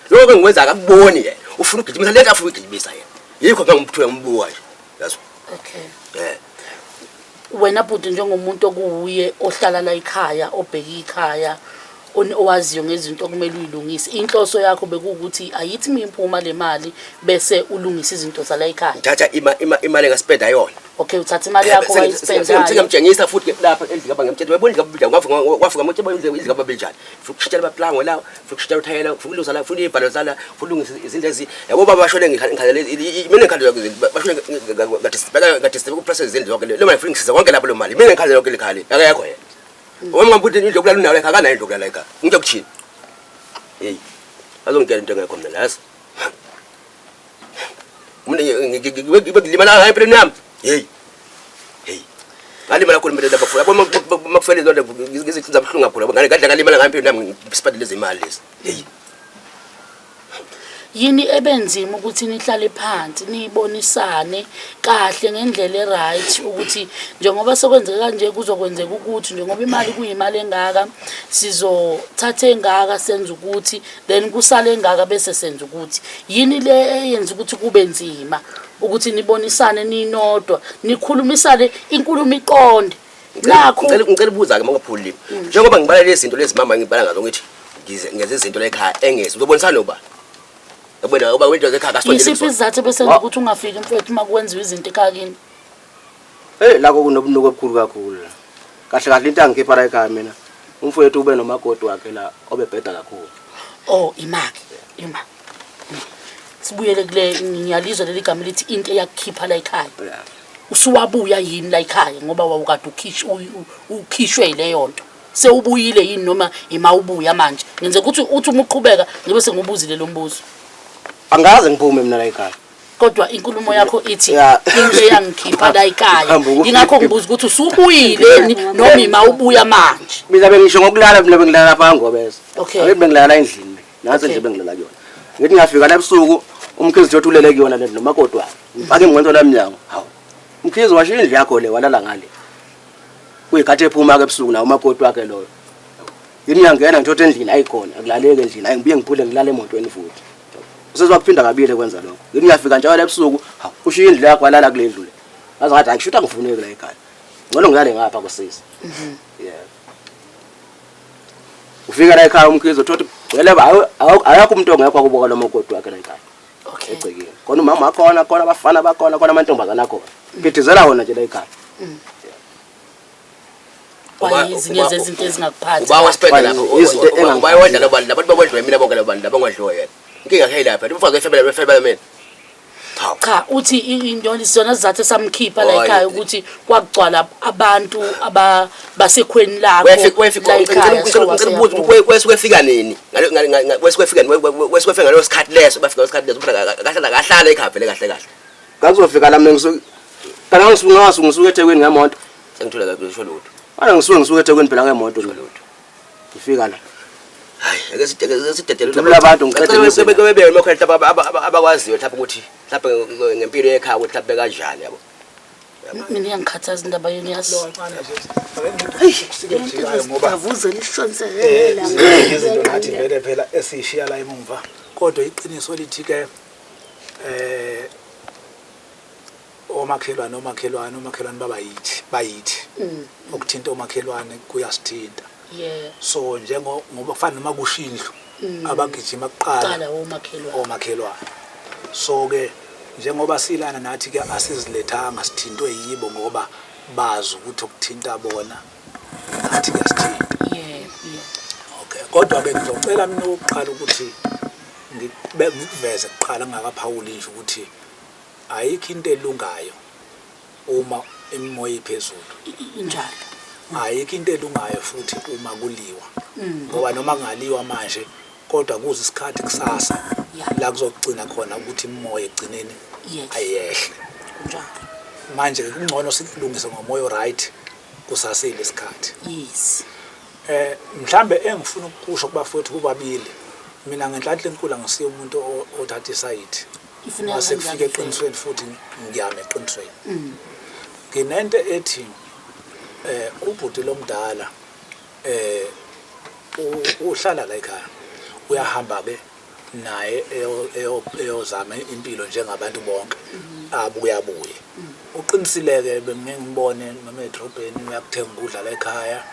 Speaker 2: lokho ngikwenza akakuboni yena ufuna ukugijimisa lento afuke ukugijimisa yena yikho ngangimphuthuka ngimbuka nje yazo
Speaker 1: okay wena bhuti njengomuntu okuuye ohlala la ekhaya obheka ikhaya owaziyo ngezinto okumele uyilungise inhloso yakho bekuwukuthi ayithi miphuma le mali bese ulungisa izinto zala ekhaya
Speaker 2: thatha imali engaspenda yona
Speaker 1: okay uthatha imali yakho wayispenda
Speaker 2: ngiyamtshengisa futhi lapha endlini ngaba ngiyamtshela wabona ngababili wafika manje endlini ngababili njani fukushitshela abaplango la fukushitshela uthayela fukuluza la funa ibhalo zala fulungisa izinto ezi yabo baba bashone ngikhalele mina ngikhalele bashone ngathi ku process izinto zonke lo mali ngisiza konke lapho lo mali mina ngikhalele konke likhali akayakho yena uma ngambuthi indlu yokulala unayo ekhaya kana indlu yokulala ekhaya ngike kuthini hey azongitshela into engekho mina lazi mina ngikulimala hayi phela nami hey ngalimala khona mina lapha yabo makufele zonke ngizikhulisa abhlungu kakhulu ngale gadla ngalimala ngampilo nami siphathe lezi imali lezi hey
Speaker 1: yini ebenzima ukuthi nihlale phansi nibonisane kahle ngendlela eright ukuthi njengoba sekwenzeka kanje kuzokwenzeka ukuthi njengoba imali kuyimali engaka sizothatha engaka senza ukuthi then kusale engaka bese senza ukuthi yini le eyenza ukuthi kube nzima ukuthi nibonisane ninodwa nikhulumisane inkulumo iqonde nakho
Speaker 2: ngicela ubuza ke mangaphulile njengoba ngibala lezi zinto lezi mama ngibala ngazo ngithi ngenze izinto la ekhaya engezi uzobonisana noba yabona uba wento zekhaya kasonto
Speaker 1: isiphi izathu bese ukuthi ungafiki mfethu makwenziwa izinto ekhaya kini
Speaker 3: lako kunobunuku obukhulu kakhulu kahle into angikhipha la ekhaya mina umfowethu ube nomakoti wakhe la obebheda kakhulu
Speaker 1: oh imaki sibuyele kule ngiyalizwa leli gama lithi into eyakukhipha la ekhaya usuwabuya yini la ekhaya ngoba wawukade ukhishwe leyo nto sewubuyile yini noma imawubuya manje ngenze ukuthi uthi uma uqhubeka ngibe sengibuzile lo mbuzo
Speaker 3: angaze ngiphume mina la ekhaya
Speaker 1: kodwa inkulumo yakho ithi
Speaker 3: Ya.
Speaker 1: into eyangikhipha la ekhaya
Speaker 3: Hamba ukufika.
Speaker 1: ingakho ngibuza ukuthi usubuyileni noma ima ubuya manje.
Speaker 3: Mina bengisho ngokulala mina bengilala lapha ngobeza.
Speaker 1: Okay.
Speaker 3: Ake bengilala endlini. Nansi nje bengilala kuyona. Ngithi ngiyafika la ebusuku umkhizi uthi ulele kuyona le nomakoti wakhe. Ngifake ingqondo lamnyango. Hawu. Umkhizi washo indlu yakho le walala ngale. Kuyikhathi ephuma ke ebusuku na umakoti wakhe loyo. Yini ngiyangena ngithothi endlini ayikhona akulaleke endlini ayibuye ngiphule ngilala emotweni futhi. Usezwakuphinda kabili kwenza lokho. Ngithi ngiyafika njalo ebusuku hawu ushiya indlu yakho walala kule ndlu le. Ngaze ngathi akushuta ngifuneki la ekhaya. Ngcono ngiyale ngapha kusisi. Yeah. Ufika la ekhaya umkhizi uthothi gcwele ayakho umuntu ongekho akuboka lo makoti wakhe la ekhaya.
Speaker 1: Okay.
Speaker 3: Egcekile. Khona umama khona abafana bakhona amantombazana akhona. Phithizela wona nje la ekhaya.
Speaker 1: Kwayezinye zezinto ezingakuphathi.
Speaker 2: Uba wasiphethe lapho.
Speaker 3: Izinto engangi-
Speaker 2: Uba wayodla labantu labantu bakwendlwe mina bonke labantu labangwadliwe yena. Inkinga yakhe lapha. Umfazi efebela mina.
Speaker 1: Cha uthi into isona sizathu samkhipha la
Speaker 2: Hayi.
Speaker 1: ekhaya ukuthi kwagcwala abantu basekhweni lakho
Speaker 2: Kwesifika nini? Kwesifika ngalo sikhathi leso bafika isikhathi leso kahlala ekhaya vele kahle.
Speaker 3: Ngazofika la mina ngisuke eThekwini ngemoto.
Speaker 2: Sengithola kahle usho lutho.
Speaker 3: Mana ngisuke eThekwini phela ngemoto nje lutho. Ngifika la.
Speaker 2: Hayi, ake sidedele
Speaker 3: Ngicela abantu ngiqede ngizwe.
Speaker 2: bebe lokho abakwaziyo mhlawumbe ukuthi mhlawumbe ngempilo ekhaya ukuthi mhlawumbe kanjani yabo.
Speaker 1: mina iyangikhathaza indaba yeni yazi
Speaker 5: ngoba
Speaker 6: avuze lishonsela
Speaker 5: izinto nathi vele phela esishiya la emuva kodwa iqiniso lithi ke omakhelwane bayithi okuthinta omakhelwane kuyasithinta
Speaker 1: yeah
Speaker 5: so ngoba kufana noma kushindlu abagijima kuqala
Speaker 1: qala omakhelwane
Speaker 5: omakhelwane so ke njengoba silana nathi ke asizilethanga sithintwe yibo ngoba bazi ukuthi okuthinta bona nathi kuyasithinta
Speaker 1: yeah
Speaker 5: okay kodwa ke ngizocela mina ukuqala ukuthi ngikuveze kuqala ngakaphawuli nje ukuthi ayikho into elungayo uma imimoya iphezulu
Speaker 1: injalo
Speaker 5: ayikho into elungayo futhi uma kuliwa ngoba noma ngaliwa manje kodwa kuze isikhathi kusasa la kuzogcina khona ukuthi imimoya egcineni ayehle
Speaker 1: njalo
Speaker 5: manje kungcono sikulungise ngomoya right kusasile isikhathi
Speaker 1: yes
Speaker 5: mhlambe engifuna ukusho kubafowethu kubabili mina ngenhlanhla enkulu ngisiye umuntu othatha isayidi mase kufika eqinisweni futhi ngiyame eqinisweni nginento ethi ubhuti lomdala uhlala la ekhaya uyahamba ke naye eyozama impilo njengabantu bonke abuye uqinisileke bengingibone noma edrobheni uyakuthenga ukudla la ekhaya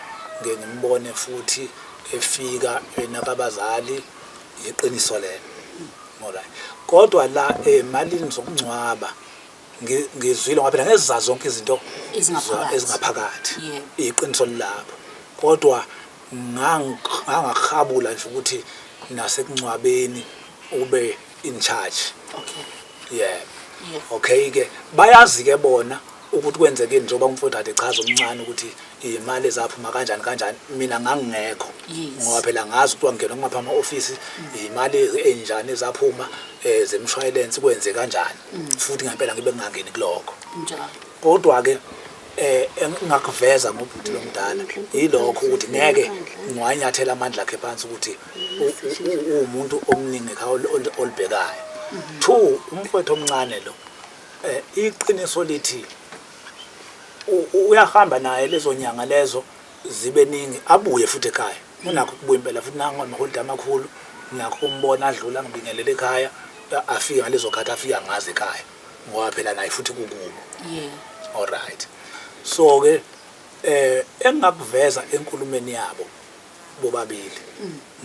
Speaker 5: ngeke ngimbone futhi efika enabazali iqiniso lelo alright kodwa la emalini zokungcwaba ngizwile ngoba phela ngezizazi zonke izinto ezingaphakathi iqiniso lapho kodwa ngangakhabula nje ukuthi nasekungcwabeni ube in charge
Speaker 1: okay
Speaker 5: yeah okay ke bayazi ke bona ukuthi kwenzeke njengoba umfowethu ade chaza omncane ukuthi imali ezaphuma kanjani mina ngangingekho ngoba phela ngazi ukuthi wangena ngapha ama-office imali enjani ezaphuma zemshwalensi kwenze kanjani futhi ngempela ngibe ngingangeni kulokho
Speaker 1: njalo
Speaker 5: kodwa ke engakuveza ngobhuti lomdala yilokho ukuthi ngeke ngiwanyathela amandla akhe phansi ukuthi umuntu omningi ekhaya olibhekayo 2 umfowethu omncane lo iqiniso lithi uyahamba naye lezo nyanga lezo zibe ningi abuye futhi ekhaya unakho kubuya impela futhi nango amaholide amakhulu nakho umbona adlula ngibingelele ekhaya afika ngalezo khathi afika ngazi ekhaya ngoba phela naye futhi kukubo all right so ke engakuveza enkulumeni yabo bobabili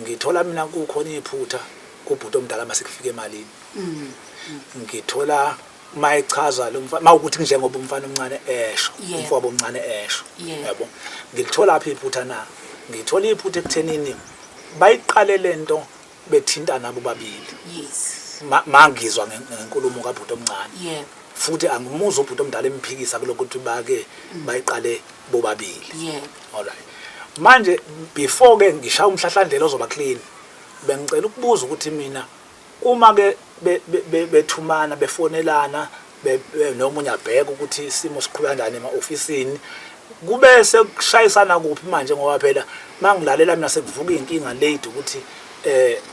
Speaker 5: ngithola mina kukhona iphutha kubhuti omdala masekufika emalini ngithola mayichaza lo mfana mawukuthi njengoba umfana omncane esho umfowabo omncane esho yabo ngilithola apha iphutha na ngithola iphutha ekuthenini bayiqale lento bethinta nabo babili mangizwa ngenkulumo kabhuti omncane futhi angimuza ubhuti omdala emphikisa kuloko ukuthi bake bayiqale bobabili all right manje before ke ngishaya umhlahlandlela ozoba clean bengicela ukubuza ukuthi mina uma ke bethumana befonelana nomunye abheka ukuthi isimo siqhubeka kanjani ema-ofisini kube sekushayisana kuphi manje ngoba phela mangilalela mina sekuvuka inkinga late ukuthi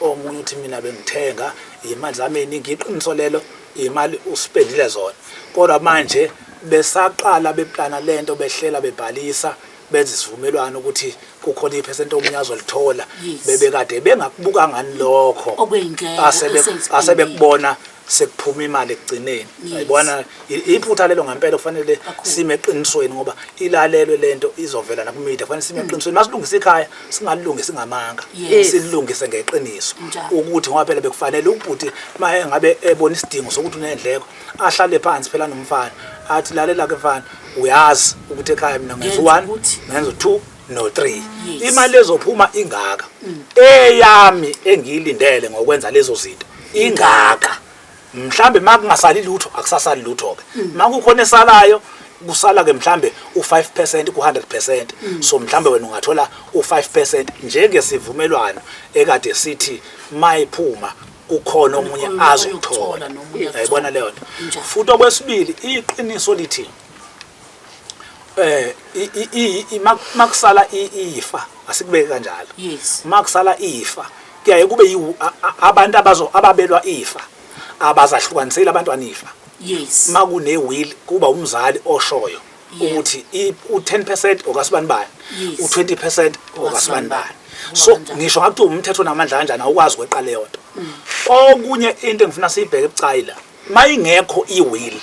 Speaker 5: omunye uthi mina bengithenga imali zami eningi iqiniso lelo imali uspendile zona kodwa manje besaqala beplana lento behlela bebhalisa benza isivumelwano ukuthi kukhona iphesenti omunye azolithola bebekade bengakubuka ngani lokho asebekubona sekuphuma imali ekugcineni ayibona iphutha lelo ngempela kufanele sime eqinisweni ngoba ilalelwe lento izovela nakumedia kufanele sime eqinisweni masilungisa ikhaya singalilungisi ngamanga silungise ngeqiniso ukuthi ngoba phela bekufanele ubhuti maye ngabe ebona isidingo sokuthi unendleko ahlale phansi phela nomfana athi lalela ke mfana uyazi ukuthi ekhaya mina ngenza 1 ngenza 2 no 3 imali ezophuma ingaka eyami engiyilindele ngokwenza lezo zinto ingaka mhlambe makungasali lutho akusasali lutho ke makukhona esalayo kusala ke mhlambe u5% ku100% so mhlambe wena ungathola u5% njengesivumelwano ekade sithi mayiphuma kukhona omunye azothola ayibona leyo nto futhi okwesibili iqiniso lithi makusala ifa asikubeke kanjalo makusala ifa kuyaye kube abantu ababelwa ifa abazahlukanisela abantwana ifa makune will kuba umzali oshoyo ukuthi u10% okasibanibani u20% okasibanibani so ngisho ngathi umthetho namandla kanjani awukwazi kweqa leyo nto okunye into engifuna siyibheke ebucayi la mayingekho iwill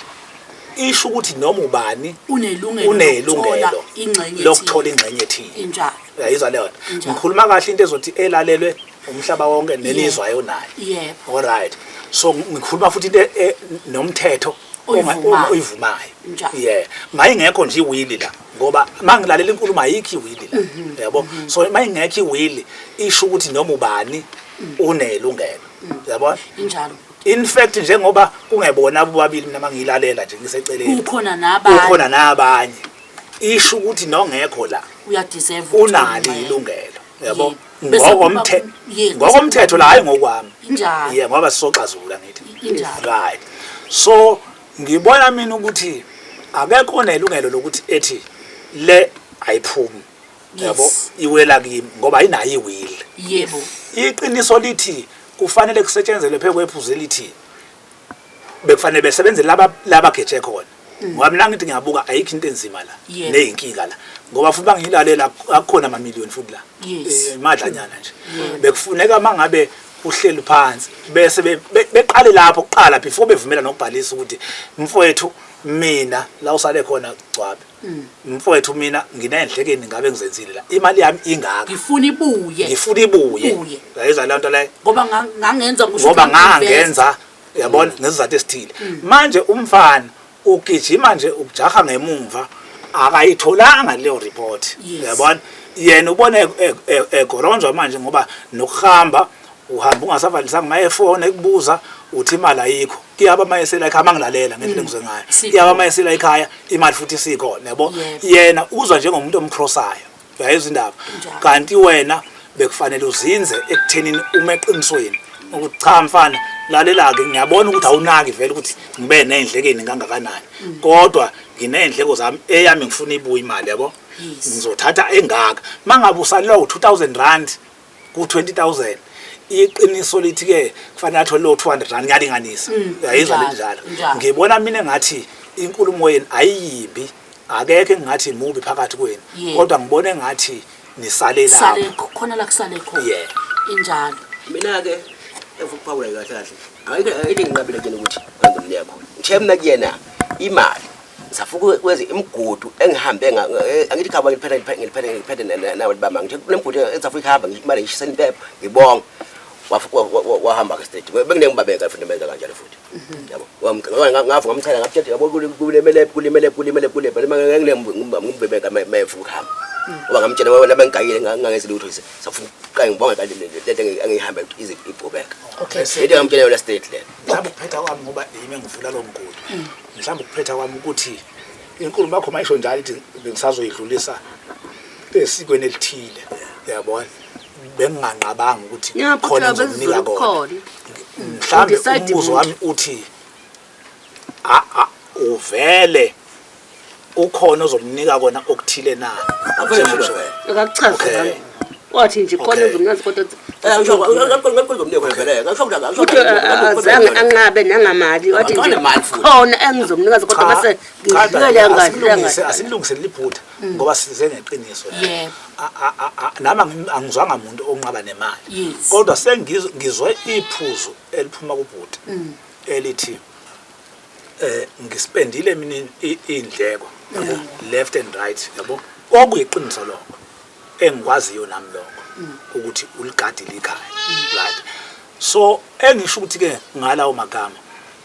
Speaker 5: isho ukuthi noma ubani unelungelo lokuthola ingxenye ethile
Speaker 1: injalo
Speaker 5: yayizwa leyo nto ngikhuluma kahle into ezothi elalelwe umhlaba wonke nenizwayo nayo alright so ngikhuluma futhi into nomthetho oyivumayo mayingekho nje iwili la ngoba mangilalela inkulumo ayikho iwili la yabo so mayingekho iwili isho ukuthi noma ubani unelungelo yabo
Speaker 1: injalo
Speaker 5: in fact njengoba kungebona bobabili mina mangilalela nje ngiseceleni
Speaker 1: kukhona
Speaker 5: nabanye isho ukuthi nongekho la
Speaker 1: uyadeserve
Speaker 5: unalo ilungelo yabo ngokomthetho la hayi ngokwami
Speaker 1: injalo
Speaker 5: ngoba sisoxazula ngithi
Speaker 1: injalo
Speaker 5: right so ngibona mina ukuthi akekho nelungelo lokuthi ethi le ayiphumi yabo iwela kimi ngoba ayinayo iwill
Speaker 1: yebo
Speaker 5: iqiniso lithi kufanele kusetshenzele phe kwephuzu elithi bekufanele besebenze laba geje khona ngoba mina ngithi ngiyabuka ayikho into enzima la neyinkinga la ngoba futhi bangilalela akukhona ama-million futhi la imadlanyana nje bekufuneka mangabe uhleli phansi bese beqale lapho kuqala before bevumela nokubhalisa ukuthi mfowethu mina la usale khona gcwabe mfowethu mina nginendlekeni ngabe ngizenzile la imali yami ingaka
Speaker 1: ngifuna ibuye
Speaker 5: yayizwa le nto leyo
Speaker 1: ngoba ngangenza
Speaker 5: ngoba ngangenza yabona ngesizathu esithile manje umfana ugijima nje ukujaha ngemumva akayitholanga leyo report yabona yena ubona egoronjwa manje ngoba nokuhamba uhamba ungasavalisanga mayefona ekubuza uthi imali ayikho kuyaba mayesela ekhaya mangilalela ngendlela engizwe ngayo kuyaba mayesela ekhaya imali futhi sikhona yabo yena uzwa njengomuntu omcrossayo uyayizwa indaba kanti wena bekufanele uzinze ekuthenini uma eqinisweni ukuthi cha mfana lalela ke ngiyabona ukuthi awunaki vele ukuthi ngibe nendlekeni kangakanani kodwa nginendleko zami eyami ngifuna ibuye imali yabo ngizothatha engaka mangabe usalwa u2000 rand ku20000 iqiniso lithi ke kufanele athole lo 200 rand ngiyalinganisa uyayizwa lenjalo ngibona mina engathi inkulumo yenu ayiyimbi akekho engathi mubi phakathi kwenu kodwa ngibona engathi nisale lapho
Speaker 1: khona la kusale khona injalo
Speaker 2: mina ke evukuphawula kahle kahle ayike nginqabile nje ukuthi kwenza umnyakho nje mina kuyena imali safuku kwezi imigudu engihambe angithi khaba ngiphethe nawe libamba ngithi kulemigudu ezafuku ihamba imali ngishisa impepha ngibonga wahamba ke state benginembabeka futhi benza kanjalo futhi yabo ngavu ngamchela ngaphethe yabo kulimele ngimbebeka mayefuku hamba ngoba ngamtshela wena bengigayile ngangezile ukuthi safuna ngibonga kanti lento engihamba izi ibhobeka into ngamtshela la state le
Speaker 5: mhlawumbe ukuphetha kwami ngoba yimi ngivula lo mgudu mhlawumbe ukuphetha kwami ukuthi inkulumo yakho mayisho njalo ithi bengisazoyidlulisa esikweni elithile yabona benginganqabanga ukuthi khona ngizokunika kona mhlambe umbuzo wami uthi uvele ukhona ozomnika kona okuthile na
Speaker 6: akakuchaza wathi nje khona uzomnazi kodwa azange anqabe nangamali wathi nje khona engizomnikazi kodwa bese ngidlule ngadlanga
Speaker 5: asilungisele iphutha ngoba size ngeqiniso nama angizwanga umuntu onqaba nemali kodwa sengizwe iphuzu eliphuma kubhuti elithi ngispendile mina indleko yabo left and right yabo okuyiqiniso lokho engikwaziyo nami lokho ukuthi uligadi likhaya right so engisho ukuthi ke ngalawo magama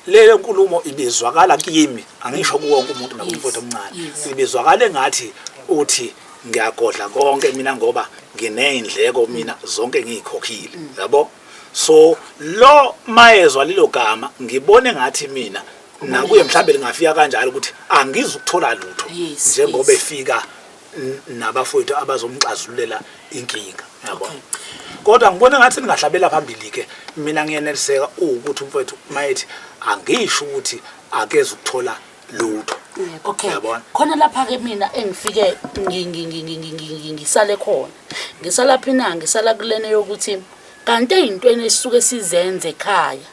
Speaker 5: leyo nkulumo ibizwakala kimi angisho kuwonke umuntu nakumfowethu omncane ibizwakala engathi uthi ngiyagodla konke mina ngoba nginezindleko mina zonke ngizikhokhile yabo so lo mayezwa lelo gama ngibone ngathi mina nakuye mhlambe lingafika kanjalo ukuthi angizukuthola lutho njengoba efika nabafowethu abazomxazululela inkinga yabo kodwa ngibona ngathi ningahlabela phambili ke mina ngiyeneliseka ukuthi umfowethu mayethi angisho ukuthi akeze ukuthola lutho
Speaker 1: okay khona lapha ke mina engifike ngisale khona ngisala phina ngisala kulene yokuthi kanti ezintweni esisuke sizenze ekhaya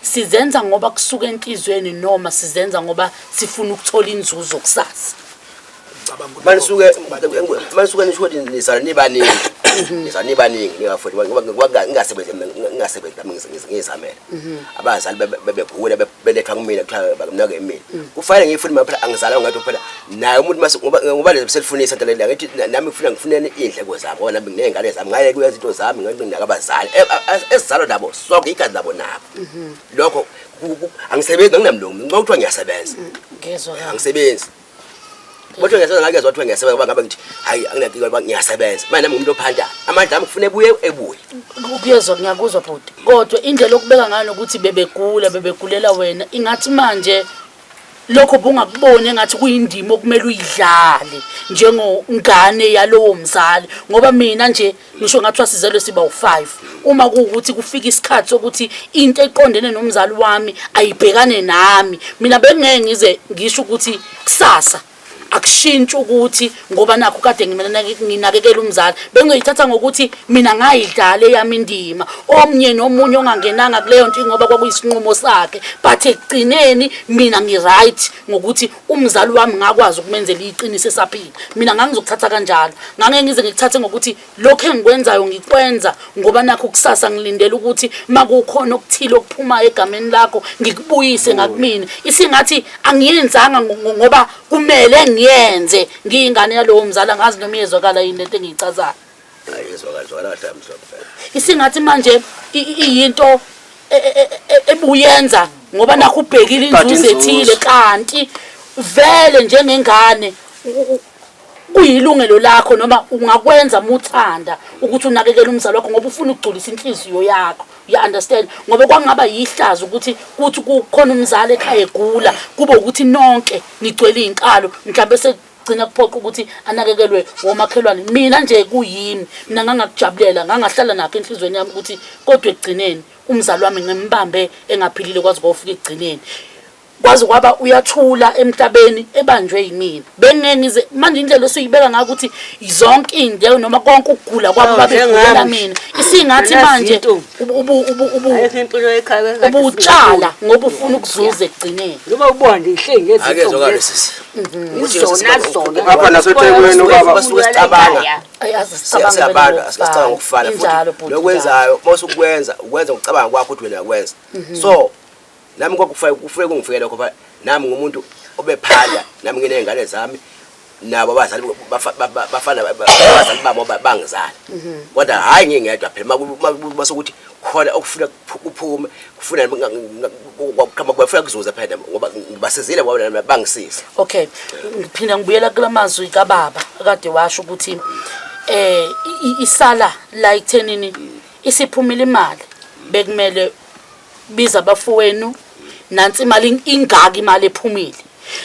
Speaker 1: sizenza ngoba kusuka enhlizweni noma sizenza ngoba sifuna ukuthola inzuzo kusasa
Speaker 2: manisuke nisho ukuthi nisala nibaningi ningafuthi ngingasebenzi ngizamela abazali bebegula belethwa kumina kuthiwa bakumnake emini kufanele ngifune phela angizala ngathi phela naye umuntu ngoba lezi selfunisa into le ngathi nami ngifuneni indleko zami ngoba nami nginengane zami ngaye kuyenza into zami nginaka abazali esizalo nabo sonke igazi labo nabo lokho angisebenzi nginamlungu ngokuthiwa ngiyasebenza
Speaker 1: ngezwe
Speaker 2: angisebenzi Kodwa ngiyasebenza ngake zwathiwa ngiyasebenza ngoba ngabe ngithi hayi anginakike ngoba ngiyasebenza manje nami ngumuntu ophanda amandla ami kufuna ebuye
Speaker 1: ukuyezwa ngiyakuzwa bhuti kodwa indlela okubeka ngayo ukuthi bebegulela wena ingathi manje lokho bungakuboni engathi kuyindima okumele uyidlale njengongane yalowo mzali ngoba mina nje ngisho ngathi wasizelo siba u5 uma kuukuthi kufika isikhathi sokuthi into eqondene nomzali wami ayibhekane nami mina bengeke ngize ngisho ukuthi kusasa akushintshe ukuthi ngoba nakho kade nginakekela umzali bengizoyithatha ngokuthi mina ngayidlala eyami indima omnye nomunye ongangenanga kuleyo nto ngoba kwakuyisinqumo sakhe but ekugcineni mina ngiright ngokuthi umzali wami ngakwazi ukumenzela iqiniso esaphila mina ngangizokuthatha kanjalo ngangeke ngize ngikuthathe ngokuthi lokho engikwenzayo ngikwenza ngoba nakho kusasa ngilindele ukuthi makukhona okuthile okuphuma egameni lakho ngikubuyise ngakumina isingathi angiyenzanga ngoba kumele ngiyenze ngiyingane yalowo mzala ngazi noma iyezwakala yini lento engiyichazayo
Speaker 2: ayezwakala mhlawumbe
Speaker 1: isingathi manje iyinto ebuyenza ngoba nakho ubhekile inzuzo ethile kanti vele njengengane kuyilungelo lakho noma ungakwenza muthanda ukuthi unakekele umzali wakho ngoba ufuna ukugculisa inhliziyo yakho you understand ngoba kwangaba yihlazo ukuthi kukhona umzali ekhaya egula kube ukuthi nonke nigcwele inkalo mhlawumbe segcina kuphoqa ukuthi anakekelwe womakhelwane mina nje kuyimi mina ngangakujabulela ngangahlala nakho enhlizweni yami ukuthi kodwa ekugcineni umzali wami ngimbambe engaphilile kwazi kufika ekugcineni kwazi kwaba uyathula emhlabeni ebanjwe yimina bengeke ngize manje indlela osuyibeka ngayo ukuthi zonke indleko noma konke ukugula kwabo babegula mina isingathi manje
Speaker 6: impilo ekhaya
Speaker 1: ubutshala ngoba ufuna ukuzuza ekugcineni
Speaker 6: ngoba ubonde ihlenge
Speaker 2: akezwakala sisi
Speaker 6: zona
Speaker 3: apha naseThekwini ubaba
Speaker 2: basuke sicabanga
Speaker 1: siyabanga
Speaker 2: asicabanga ukufana futhi lokwenzayo mase ukwenza ngokucabanga kwakho ukuthi wena yakwenza so nami kufanele kungifikele lokho pha nami ngumuntu obephanda nami nginengane zami nabo abazali bafana abazali babo bangizala kodwa hayi ngingedwa phela masokuthi khona okufuna kuphume kufuna kama kwafuna kuzuza phela ngoba ngibasizile bona bangisiza
Speaker 1: okay ngiphinda ngibuyela kulamazwi kaBaba akade washo ukuthi isala la ithenini isiphumile imali bekumele biza abafowenu nansi imali ingaka imali ephumile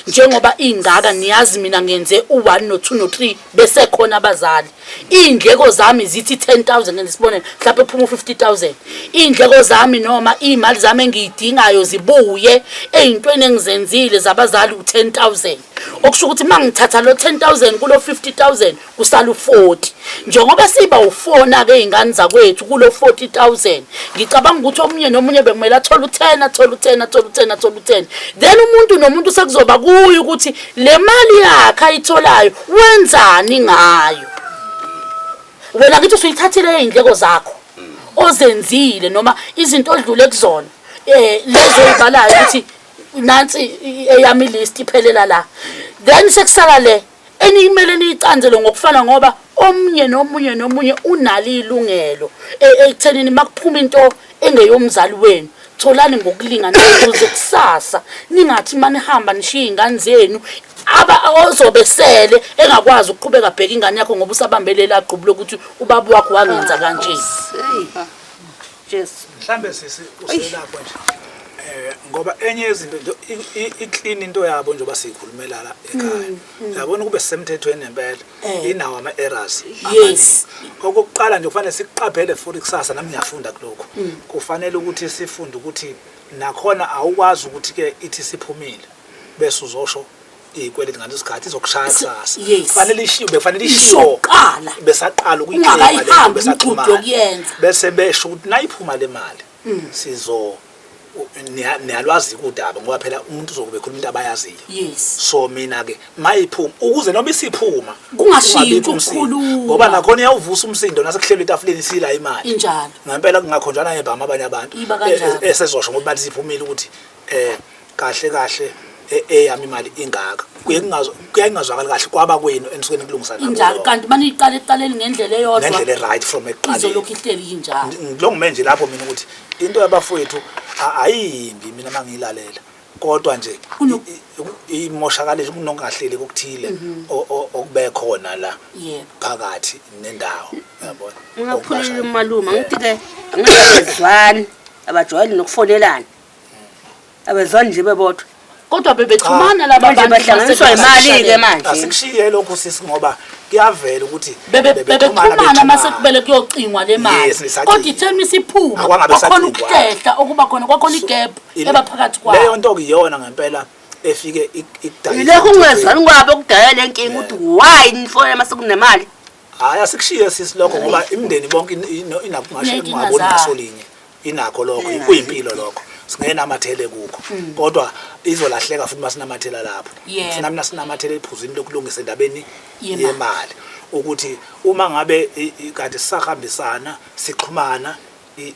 Speaker 1: njengoba ingaka niyazi mina ngenze u1 no2 no3 bese khona abazali iy'ndleko zami zithi 10,000 ngesibonelo mhlawumbe ephuma u-50,000 iy'ndleko zami noma iy'mali zami engiyidingayo zibuye ey'ntweni engizenzile zabazali u-10,000 okusho ukuthi uma ngithatha lo 10,000 kulo 50,000 kusala u-40 njengoba siba u-4 ke iy'ngane zakwethu kulo 40,000 ngicabanga ukuthi omunye nomunye bekumele athole u-10 then umuntu nomuntu sekuzoba kuyo ukuthi le mali yakhe ayitholayo wenzani ngayo. Wena ngithi usuyithathile iy'ndleko zakho ozenzile noma izinto odlule kuzona lezo ey'balayo ukuthi nansi eyami list iphelela la then sekusala le enimele niyicanzele ngokufana ngoba omunye nomunye unalo ilungelo ekuthenini makuphuma into engeyomzali wenu tholani ngokulingana ukuze kusasa ningathi manihamba nishiya ingane zenu ozobesele engakwazi ukuqhubeka bheka ingane yakho ngoba usabambelela aqhubu lokuthi ubaba wakho wangenza kanje.
Speaker 6: Jesu
Speaker 5: mhlambe sisi uselapho nje ngoba enye izinto nje iclean into yabo nje basikhulumela la ekhaya yabona kube semthethweni empela inawo ama errors.
Speaker 1: Yes,
Speaker 5: okokuqala nje kufanele siqaphele for ikusasa nami ngiyafunda kuloko kufanele ukuthi sifunde ukuthi nakhona awukwazi ukuthi ke ithi siphumile bese uzosho ikweleti ngani isikhathi izokushaya kusasa kufanele ishiwe befanele ishiwo
Speaker 1: qala
Speaker 5: besaqala ukuyiclaim
Speaker 1: ungakayihambi umqudu yokuyenza
Speaker 5: bese besho ukuthi nayiphuma le mali sizo niyalwazi kudaba ngoba phela umuntu uzokube ekhuluma into abayaziyo.
Speaker 1: Yes,
Speaker 5: so mina ke mayiphuma ukuze noma isiphuma
Speaker 1: kungashiyi ukukhuluma
Speaker 5: ngoba nakhona iyawuvusa umsindo nasekuhlelwe itafuleni sila imali
Speaker 1: injalo
Speaker 5: ngempela kungakhonjwana ngebhama abanye abantu esezosho ngoba bathi siphumile ukuthi kahle eyami imali ingaka kuyangazwakala kahle kwaba kwenu enisuke kulungisa
Speaker 1: injalo kanti maniyiqala eqaleni ngendlela eyodwa
Speaker 5: ngendlela right from eqaleni
Speaker 1: izolokhu ihleli injalo.
Speaker 5: ngilongume nje lapho mina ukuthi into yabafowethu ayimbi mina mangiyilalela kodwa nje imoshakalile kunongahleli kokuthile okube khona la phakathi nendawo yabona.
Speaker 6: Ngaphulile umaluma ngithi ke angizezwani abajwayeli nokufonelana abezwani nje bebodwa
Speaker 1: kodwa bebexhumana laba bantu
Speaker 6: bahlanganiswa imali ke manje
Speaker 5: asikushiye lokho sisi ngoba kuyavela ukuthi
Speaker 1: bebexhumana mase kubele kuyocingwa le mali kodwa ithemi isiphuma kwakhona ukuhlehla okuba khona kwakhona igap ebaphakathi kwabo
Speaker 5: leyo nto kuyona ngempela efike ikudayisa
Speaker 6: ilokho ungezwani kwabo okudala lenkinga ukuthi why nifonela mase kunemali
Speaker 5: hayi asikushiye sisi lokho ngoba imindeni bonke inakungasho ngaboni ngasolinye inakho lokho kuyimpilo lokho singena amathele kukho kodwa izolahleka futhi masinamathela lapho funa mina sinamathele ephuzini lokulungisa endabeni yemali ukuthi uma ngabe kanti sisahambisana sixhumana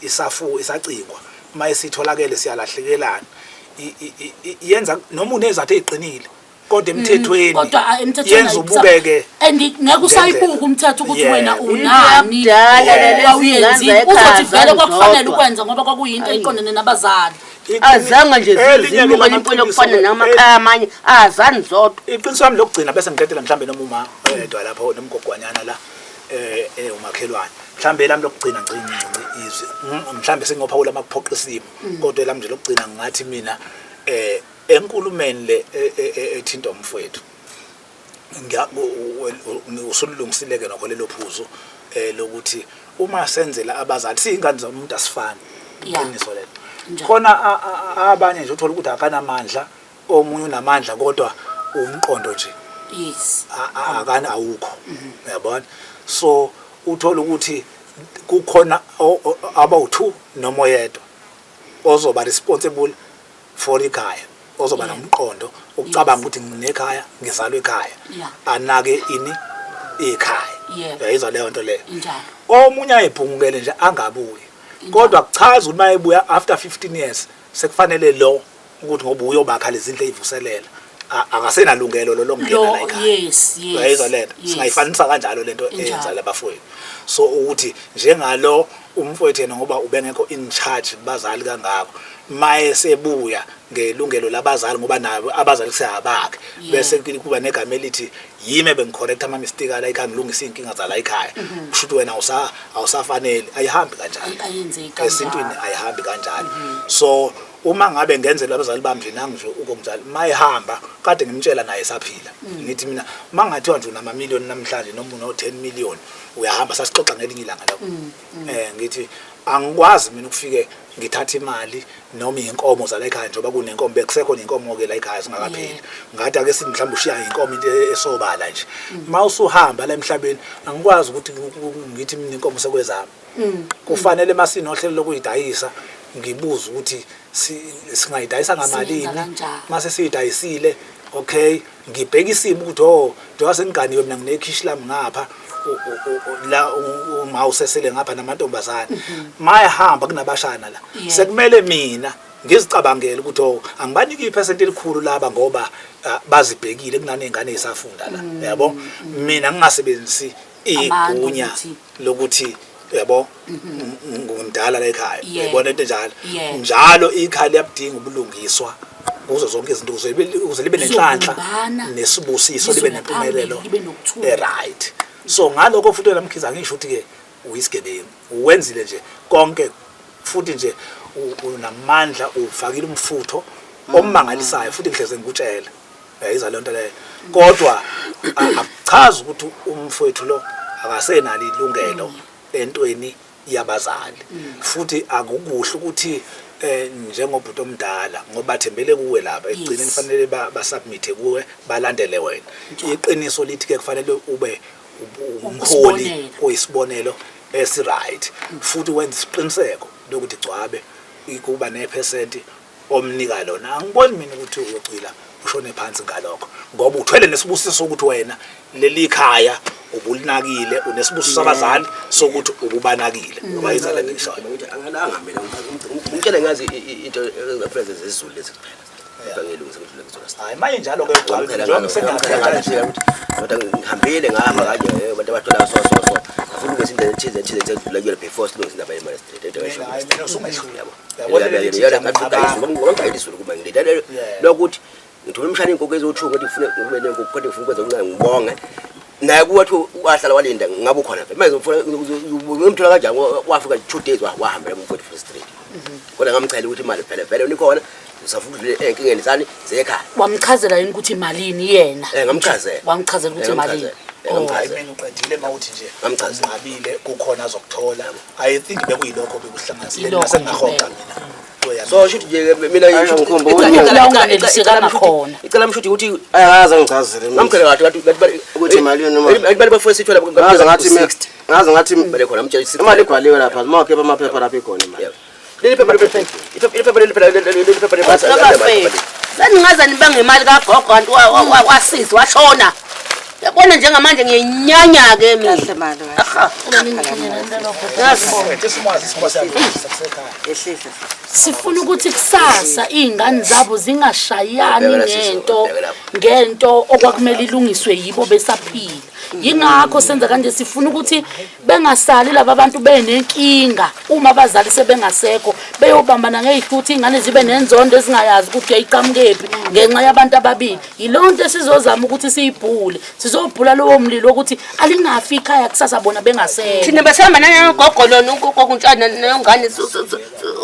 Speaker 5: isacingwa mayesitholakele siyalahlekelana yenza noma unezathu eziqinile kodwa emthethweni yenza ububeke
Speaker 1: and ngeke usayibuka umthetho ukuthi wena unani uzothi vele kwakufanele ukwenza ngoba kwakuyinto eqondene nabazali
Speaker 6: azange nje zizimuka impilo kufana namakhaya amanye azani zodwa
Speaker 5: iqiniso lami lokugcina bese ngidedela mhlambe noma uma oyedwa lapho nomgogwanyana la umakhelwane mhlambe lami lokugcina ngcinci izwi mhlambe sengiyophawula amakuphoqa isimo kodwa lami nje lokugcina ngathi mina enkulumeni le ethinta umfowethu usulungisileke nokho lelo phuzo lokuthi uma senzela abazali singane zomuntu asifani iqiniso lelo khona abanye nje uthola ukuthi akanamandla omunye unamandla kodwa umqondo nje akana awukho uyabona so uthola ukuthi kukhona abawu2 noma oyedwa ozoba responsible for ikhaya ozoba nomqondo ukucabanga ukuthi nginekhaya ngizalwe ekhaya anake ini ekhaya uyayizwa leyo nto leyo omunye ayibhungukele nje angabuye kodwa kuchaza ukuthi mayebuya after 15 years sekufanele lo ukuthi ngoba uyobakha lezi zinto ezivuselela akasenalungelo lo lokungena la ekhaya uyayizwa lento singayifanisa kanjalo lento eyenza labafowethu so ukuthi njengalo umfowethu yena ngoba ubengekho in charge kubazali kangako maye sebuya ngelungelo labazali ngoba nabo abazali kuseyabakhe bese kuba negama elithi yime bengicorrect ama mistake ala ikangilungisa inkinga zala ekhaya kusho ukuthi wena awusafanele ayihambi kanjalo esintwini ayihambi kanjalo so uma ngabe ngenzela abazali bami nje nangu nje ukomzali mayihamba kade ngimtshela naye saphila ngithi mina mangathiwa nje unama million namhlanje noma uno 10 million uyahamba sasixoxa ngelinye ilanga lapho ngithi angikwazi mina ukufike ngithatha imali noma inkomo zala ekhaya njengoba kunenkomo bekusekho nenkomo ke la ekhaya singakapheli ngathi ake sithi mhlawumbe ushiya inkomo into esobala nje mawusuhamba la emhlabeni angikwazi ukuthi ngithi mina inkomo sekwezami kufanele masinohlelo lokuyidayisa ngibuza ukuthi singayidayisa ngamalini mase siyidayisile okay ngibheka isimo ukuthi njengoba sengiganiwe mina nginekhishi lami ngapha la uma usesele ngapha namantombazana mayahamba kunabashana la sekumele mina ngizicabangela ukuthi angibaniki iphesenti elikhulu laba ngoba bazibhekile kunanengane ezisafunda la yabo mina ngingasebenzisi igunya lokuthi yabo ngumdala la ekhaya yabona into njalo njalo ikhaya liyabudinga ubulungiswa kuzo zonke izinto ukuze libe nenhlanhla nesibusiso libe nempumelelo right so ngalokho futhi wena Mkhize angisho ukuthi ke uyisigebengu uwenzile nje konke futhi nje unamandla ufakile umfutho omangalisayo futhi ngihleze ngikutshela yiza le nto leyo kodwa akuchaza ukuthi umfowethu lo akasenalo ilungelo entweni yabazali futhi akukuhle ukuthi njengobhuti omdala ngoba bathembele kuwe lapha ekugcineni kufanele basubmit kuwe balandele wena iqiniso lithi ke kufanele ube umholi oyisibonelo esiright futhi wenza isiqiniseko lokuthi gcwabe kuba nephesenti omnika lona angiboni mina ukuthi uyocila ushone phansi ngalokho ngoba uthwele nesibusiso ukuthi wena leli khaya ubulinakile unesibusiso sabazali sokuthi ububanakile ngoba izala ngisho
Speaker 2: angalanga mina ngitshela ngazi into ezingafeza zezizulu lezi
Speaker 5: hayi manje njalo ke
Speaker 2: kodwa ngihambile ngahamba kanje abantu abathola so afuna ukwenza into ethize edlula kuyela before silungisa indaba yemali street education lokuthi ngithola umshana inkoko ezothunga ukuthi ufune kumele ngokuphathe ufuna ukwenza okuncane ngibonge naye kuwathi wahlala walinda ngabe ukhona manje ngimthola kanjani wafika 2 days wahamba emfowethu free street kodwa ngamchela ukuthi imali phela unikhona usafuna enkingeni sani zekhaya
Speaker 1: wamchazela yini ukuthi imalini yena
Speaker 2: ngamchazela
Speaker 1: wamchazela ukuthi imalini
Speaker 5: mina uqedile mawuthi nje ngamchazabile kukhona azokuthola I think bekuyilokho bekuhlanganisile nase ngahoqa mina
Speaker 2: so shothi nje mina ngikhumbula icela mshuthi ukuthi
Speaker 3: ayazi ngichazele
Speaker 2: ngamkhela kathi
Speaker 3: ukuthi imali noma
Speaker 2: abantu bafuna sithola
Speaker 3: ngazi ngathi
Speaker 2: bale khona amtshela
Speaker 3: imali ibhaliwe lapha mawukhe amaphepha lapha ikhona imali
Speaker 2: leli phepha
Speaker 6: Saningaza nibange imali kagogo kanti wasizwa washona. Yabona njengamanje ngiyenyanya ke mina.
Speaker 7: Kahle mali
Speaker 1: sifuna ukuthi kusasa izingane zabo zingashayani ngento okwakumele ilungiswe yibo besaphila yingakho senza kanje sifuna ukuthi bengasali laba bantu benenkinga uma abazali sebengasekho beyobambana ngezithuthi ingane zibe nenzondo ezingayazi ukuthi uyayiqhamukephi ngenxa yabantu ababili yilonto esizozama ukuthi siyibhule sizobhula lowo mlilo ukuthi alingafi ikhaya kusasa bona bengasekho
Speaker 6: Thina besihamba nanogogo lona ugogontshana nengane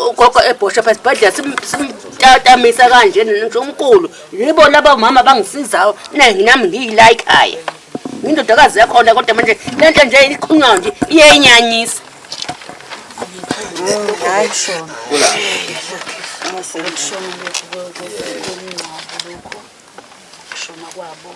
Speaker 6: ugogo ebhosha phasibhadla simtatamisa kanje nje umkhulu yibo laba mama bangisizayo nami ngiyila ekhaya indodakazi yakhona kodwa manje lento nje iqhunywa nje iyenyanyisa
Speaker 7: hayi
Speaker 1: kula ngishona lokho shona kwabo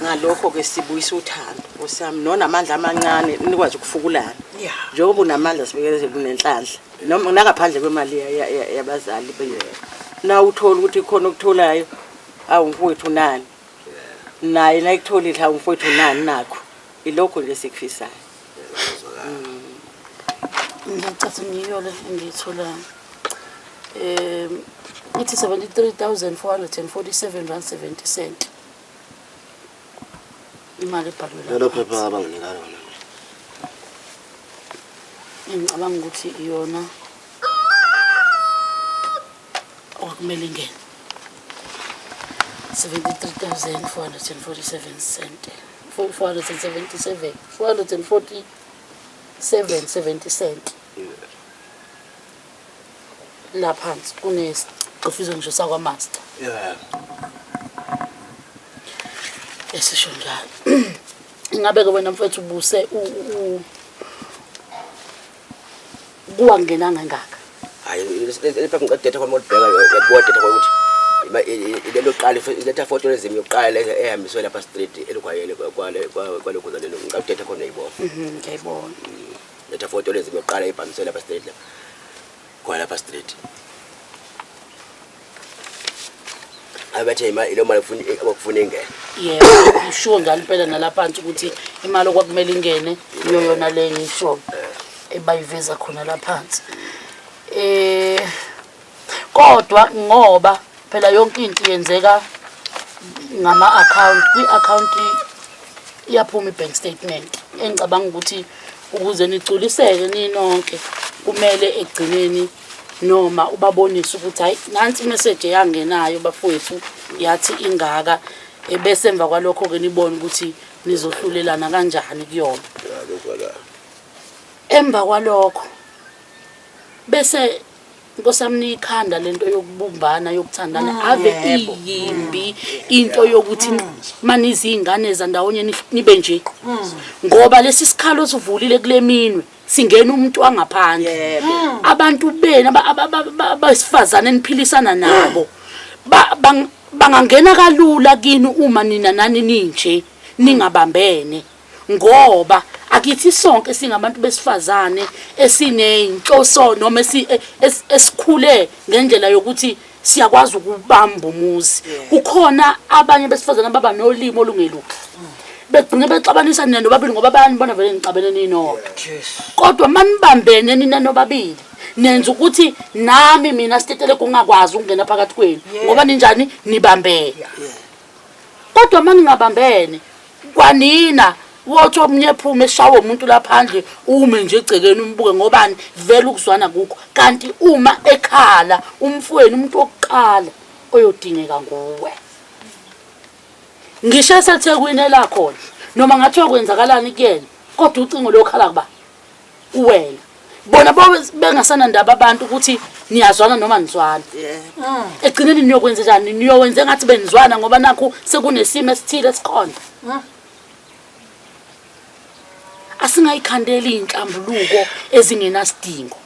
Speaker 7: ngalokho ke sibuyisa uthando osami nonamandla amancane nikwazi ukufukulana njengoba unamandla sibekezele kunenhlanhla noma nakaphandle kwemali yabazali na uthola ukuthi khona ukutholayo awumfowethu nani naye nakutholile awumfowethu nani nakho ilokho nje sikufisayo.
Speaker 6: Ngiyacatha ngiyole ngiyithola ithi 73,447 rand 70 cent. Imali ebhalwe
Speaker 3: Lo phepha abanginika lona.
Speaker 6: ngicabanga ukuthi iyona okumele ingene 73,447 cent 447 cent la phansi kunesicofizwe ngisho sakwa master
Speaker 3: Yeah.
Speaker 6: esisho njalo. Ingabe ke wena mfethu ubuse kuwangenanga ngaka.
Speaker 2: Hayi lapha ngiqedetha kwami odbheka yakubodetha ukuthi ilelo qala iletha photolism yokuqala ehambiswe lapha street elikwayele kwalokho zalelo ngiqedetha khona yibona.
Speaker 6: Ngiyayibona.
Speaker 2: Letha photolism yokuqala ehambiswe lapha street la. Kwalapha street. Abathe ilo mali okufuna ingene.
Speaker 6: Yebo, ngisho njalo impela nalaphansi ukuthi imali okwakumele ingene iyo yona le ngisho ebayiveza khona laphansi. Kodwa ngoba phela yonke into yenzeka ngama account kwi-account iyaphuma i-bank statement engicabanga ukuthi ukuze niculiseke ninonke kumele egcineni noma ubabonise ukuthi hayi nansi message yangenayo bafowethu yathi ingaka bese emva kwalokho ke nibone ukuthi nizohlulelana kanjani kuyona. Emva kwalokho bese Nkosami ikhanda lento yokubumbana yokuthandana ave iyimbi into yokuthi manizi ingane zandawonye nibe nje ngoba lesi sikhalo sivulile kule minwe singena umuntu wangaphandle abantu bena abasifazana eniphilisana nabo bangangena kalula kini uma nina nani ninje ningabambene ngoba akithi sonke singabantu besifazane esinenhloso noma esikhule ngendlela yokuthi siyakwazi ukubamba umuzi. Kukhona abanye besifazane ababa nolimo olungeluka begcine bexabanisa nina nobabili ngoba bayanibona vele ngicabene ninonke. Kodwa manibambene nina nobabili nenza ukuthi nami mina sitetele kungakwazi ukungena phakathi kwenu ngoba ninjani nibambene. Kodwa maningabambene kwanina wothi omnye ephuma eshawa umuntu laphandle ume nje egcekeni umbuke ngobani vele ukuzwana kukho kanti uma ekhala umfweni umuntu wokuqala oyodingeka nguwe. Ngisho seThekwini la khona noma ngathi kwenzakalani kuyena kodwa ucingo lokhala kuba uwena bona bengasana ndaba abantu ukuthi niyazwana noma nizwana. Egcineni niyokwenza njani niyowenza ngathi benizwana ngoba nakho sekunesimo esithile esikhona. Asingayikhandeli inhlambuluko ezingenasidingo.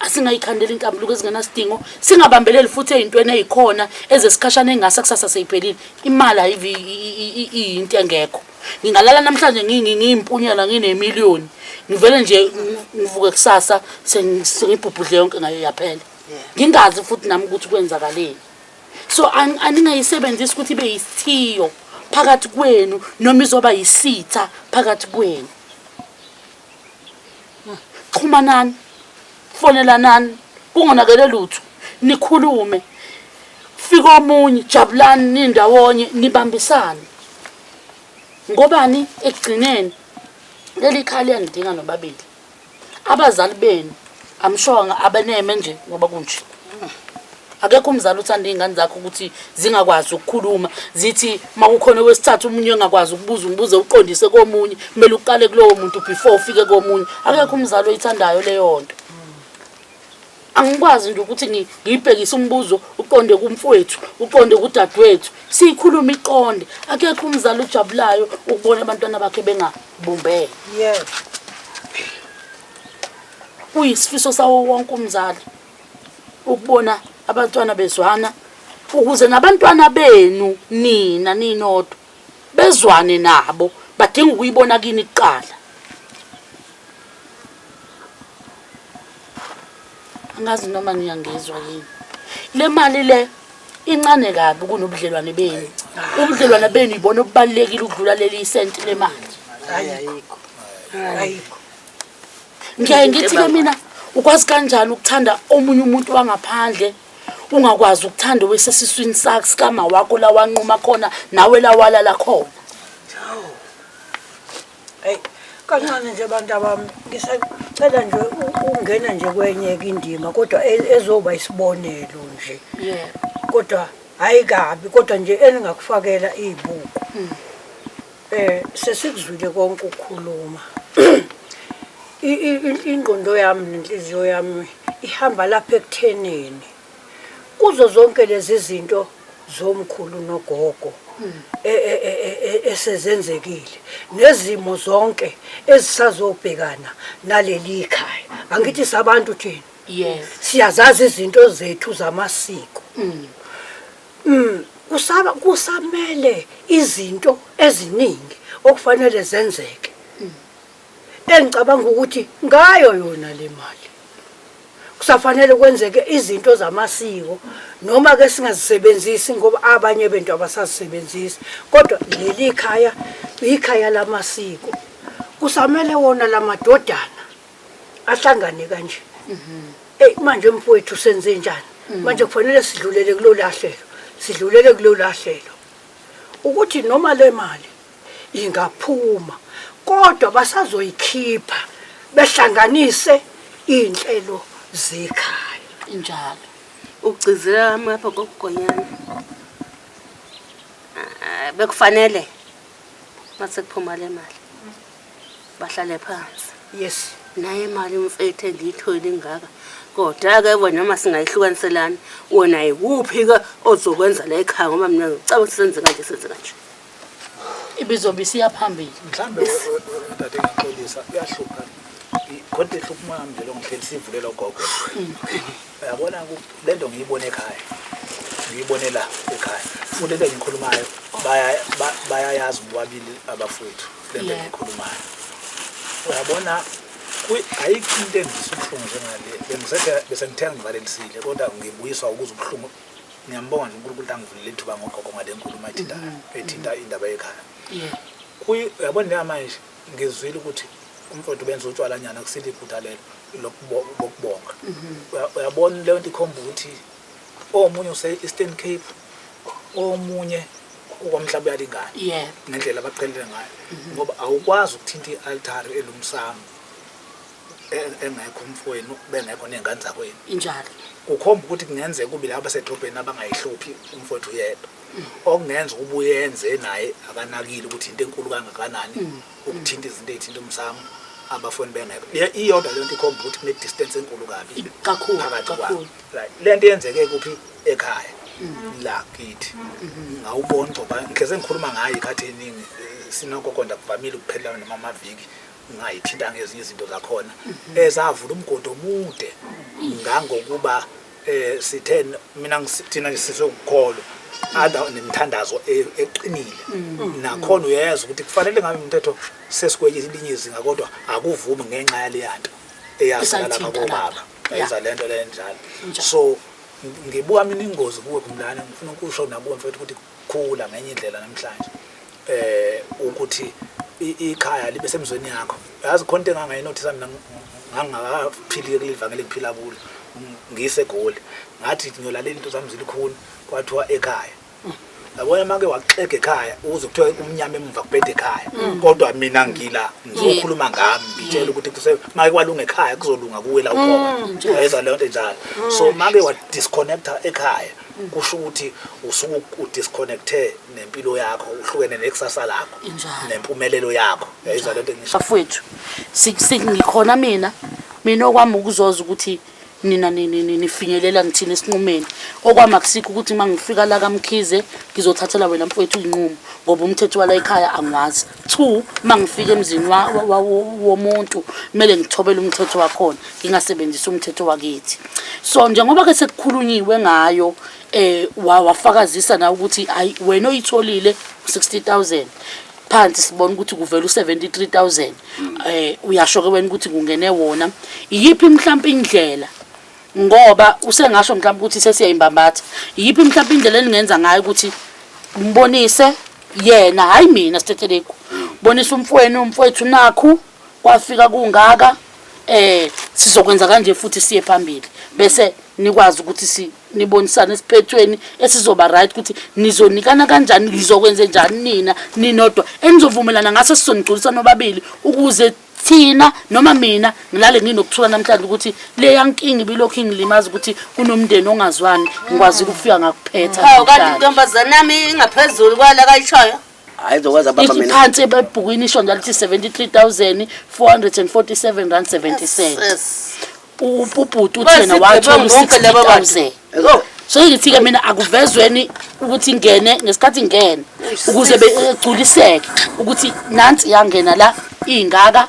Speaker 6: Asingayikhandeli inhlambuluko ezingenasidingo singabambeleli futhi ezintweni ezikhona ezesikhashana engase kusasa seyiphelile. Imali ayivi into engekho. Ngingalala namhlanje ngiyimpunyela nginemillion ngivele nje ngivuke kusasa sengibhubhudle yonke ngayo yaphela. Ngingazi futhi nami ukuthi kwenzakaleni. So aningayisebenzisi ukuthi ibe yisithiyo phakathi kwenu noma izoba yisitha phakathi kwenu. Xumanani, fonelanani, kungonakele lutho, nikhulume. Fika omunye, jabulani nindawonye, nibambisane. Ngobani ekugcineni leli khali yangidinga nobabili. Abazali benu amshonga abaneme nje ngoba kunje. Akekho umzali uthanda izingane zakho ukuthi zingakwazi ukukhuluma zithi makukhona wesithathu umunye engakwazi ukubuza umbuzo uqondise komunye kumele uqale kulowo muntu before ufike komunye. Akekho umzali oyithandayo leyo nto. Angikwazi nje ukuthi ngiyibhekise umbuzo uqonde kumfowethu uqonde kudadewethu sikhuluma iqonde. Akekho umzali ujabulayo ukubona abantwana bakhe bengabumbene. Uyisifiso sawo wonke umzali ukubona abantwana bezwana ukuze nabantwana benu nina ninodwa bezwane nabo badinga ukuyibona kini kuqala. Angazi noma ngiyangezwa yini le mali le incane kabi kunobudlelwane benu.
Speaker 1: ubudlelwane benu ibona obubalekile ukudlula leli senti lemali.
Speaker 7: ayikho ayikho
Speaker 1: Ngiyaye ngithi ke mina ukwazi kanjani ukuthanda omunye umuntu wangaphandle ungakwazi ukuthanda wesesiswini sakhe sikama wakho la wanquma khona nawe la walala khona.
Speaker 8: Hey, kancane nje abantu abami ngisacela nje ungena nje kwenye indima kodwa ezoba isibonelo nje.
Speaker 1: Yeah.
Speaker 8: Kodwa hayi kabi kodwa nje eningakufakela izibuko. Sesikuzwile konke ukukhuluma. Ingqondo yami nenhliziyo yami ihamba lapha ekutheneni kuzo zonke lezi zinto zomkhulu nogogo esezenzekile nezimo zonke ezisazobhekana naleli ikhaya. Angithi sabantu thina
Speaker 1: Yes.
Speaker 8: siyazazi izinto zethu zamasiko. Kusamele izinto eziningi okufanele zenzeke. Engicabanga ukuthi ngayo yona le mali kusafanele kwenzeke izinto zamasiko noma ke singazisebenzisi ngoba abanye bento abasazisebenzisi kodwa leli ikhaya lamasiko kusamele wona lamadodana ahlangane kanje. Manje mfowethu senze njani manje kufanele sidlulele kulo lahlelo ukuthi noma le mali ingaphuma kodwa basazoyikhipha behlanganise inhlelo zekhaya
Speaker 1: Injalo.
Speaker 6: Ugcizela lapha kokugonyana. Bekufanele mase kuphuma le mali. Bahlale phansi.
Speaker 8: yes
Speaker 6: Naye imali umfethu endiyithola ingaka. Kodwa ke wena noma singayihlukaniselana wona ikuphi ke ozokwenza la ekhaya ngoba mina ngicabanga senze kanje.
Speaker 1: Ibizobe siyaphambili.
Speaker 5: Mhlambe tata ngixolisa uyahlupha konke ehlupha nje lo ngihleli sivulela ugogo. Uyabona lento ngiyibona ekhaya. Ngiyibone la ekhaya. Futhi le ngikhulumayo bayayazi bobabili abafowethu lento ngikhulumayo. Uyabona ayikho into engisubuhlungu njengale bese ngithenga ngivalelisile kodwa ngibuyiswa ukuze ubuhlungu ngiyambonga nje uNkulunkulu angivulele ithuba ngogogo ngale nkulumo ethinta indaba ekhaya. Uyabona manje ngizwile ukuthi umfowethu benza utshwala nyana kusile iphutha lelo lokubonga. Uyabona leyo nto ikhomba ukuthi omunye use Eastern Cape omunye ukwamhlaba yalingana.
Speaker 1: Yeah.
Speaker 5: Ngendlela abaqhelele ngayo ngoba awukwazi ukuthinta ialtar elumsamo engekho umfowenu bengekho nengane zakwenu.
Speaker 1: Injalo.
Speaker 5: Kukhomba ukuthi kungenzeka kube laba basedrobheni abangayihluphi umfowethu yedwa. Okungenza ubuyenze naye akanakile ukuthi into enkulu kangakanani ukuthinta izinto ezithinta umsamo abafowenu bengekho. Iyodwa le nto ikhomba ukuthi kune distance enkulu kabi
Speaker 1: Kakhulu.
Speaker 5: Right. Le nto yenzeke kuphi ekhaya la kithi. Ngawubona ngoba ngeze ngikhuluma ngayo ikhathi eningi sinokokonda kuvamile ukuphelana noma amaviki ngayithinta ngezinye izinto zakhona ezavula umgodo omude ngangokuba sithena mina ngithina nje sizokukholo ada nemthandazo eqinile nakhona uyeza ukuthi kufanele ngabe umthetho sesikwenye ilinye izinga kodwa akuvumi ngenxa yale yanto eyasala lapha kobaba eyenza lento lenjalo. So ngibuka mina ingozi kuwe kumlana ngifuna ukusho nabo mfethu ukuthi khula ngenye indlela namhlanje ukuthi ikhaya libe semzweni yakho. Yazi khona into engangayinothisa mina ngangakaphili kulivangele ngiphila kulo ngise egoli ngathi ngiyolalela into zami zilikhulu kwathiwa ekhaya. Yabona make waxega ekhaya uze kuthiwa umnyama emva kubhede ekhaya kodwa mina ngila ngizokhuluma ngami ngitshela ukuthi kuse make kwalunga ekhaya kuzolunga kuwe la ukhona yenza leyo nto njalo. So make wa disconnecta ekhaya kusho ukuthi usuku udisconnecte nempilo yakho uhlukene nekusasa lakho nempumelelo yakho yenza lento ngisho
Speaker 1: Bafowethu singikhona mina okwami ukuzoza ukuthi nina nifinyelela ngithini esinqumeni okwami akusikho ukuthi mangifika la kaMkhize ngizothathela wena mfowethu inqumo ngoba umthetho wala ekhaya angwazi. 2 mangifika emzini womuntu kumele ngithobele umthetho wakhona ngingasebenzisa umthetho wakithi. So njengoba ke sekukhulunyiwe ngayo wafakazisa na ukuthi hayi wena oyitholile 60,000 phansi sibona ukuthi kuvela u73,000 uyasho ke wena ukuthi kungene wona yipi mhlawumbe indlela ngoba usengasho mhlawumbe ukuthi sesiyayimbambatha yipi mhlawumbe indlela eningenza ngayo ukuthi ngibonise yena hayi mina Sithethelekhu bonisa umfowethu nakhu kwafika kungaka sizokwenza kanje futhi siye phambili bese nikwazi ukuthi nibonisane esiphethweni esizoba right ukuthi nizonikana kanjani nizokwenza njani nina ninodwa enizovumelana ngase sizonigculisa nobabili ukuze thina noma mina ngilale nginokuthula namhlanje ukuthi le yankingi bilokhu ngilimaza ukuthi kunomndeni ongazwani ngikwazi ukufika ngakuphetha
Speaker 6: kanti intombazana nami ingaphezulu kwala kayishoyo
Speaker 3: hayi zokwazi baba mina
Speaker 1: iphansi ebhukwini isho njalo lithi 73,447 rand 70 cents ubhuti uthena wathola 60,000 so ngithi ke mina akuvezweni ukuthi ngene ngesikhathi ngene ukuze begculiseke ukuthi nansi yangena la ingaka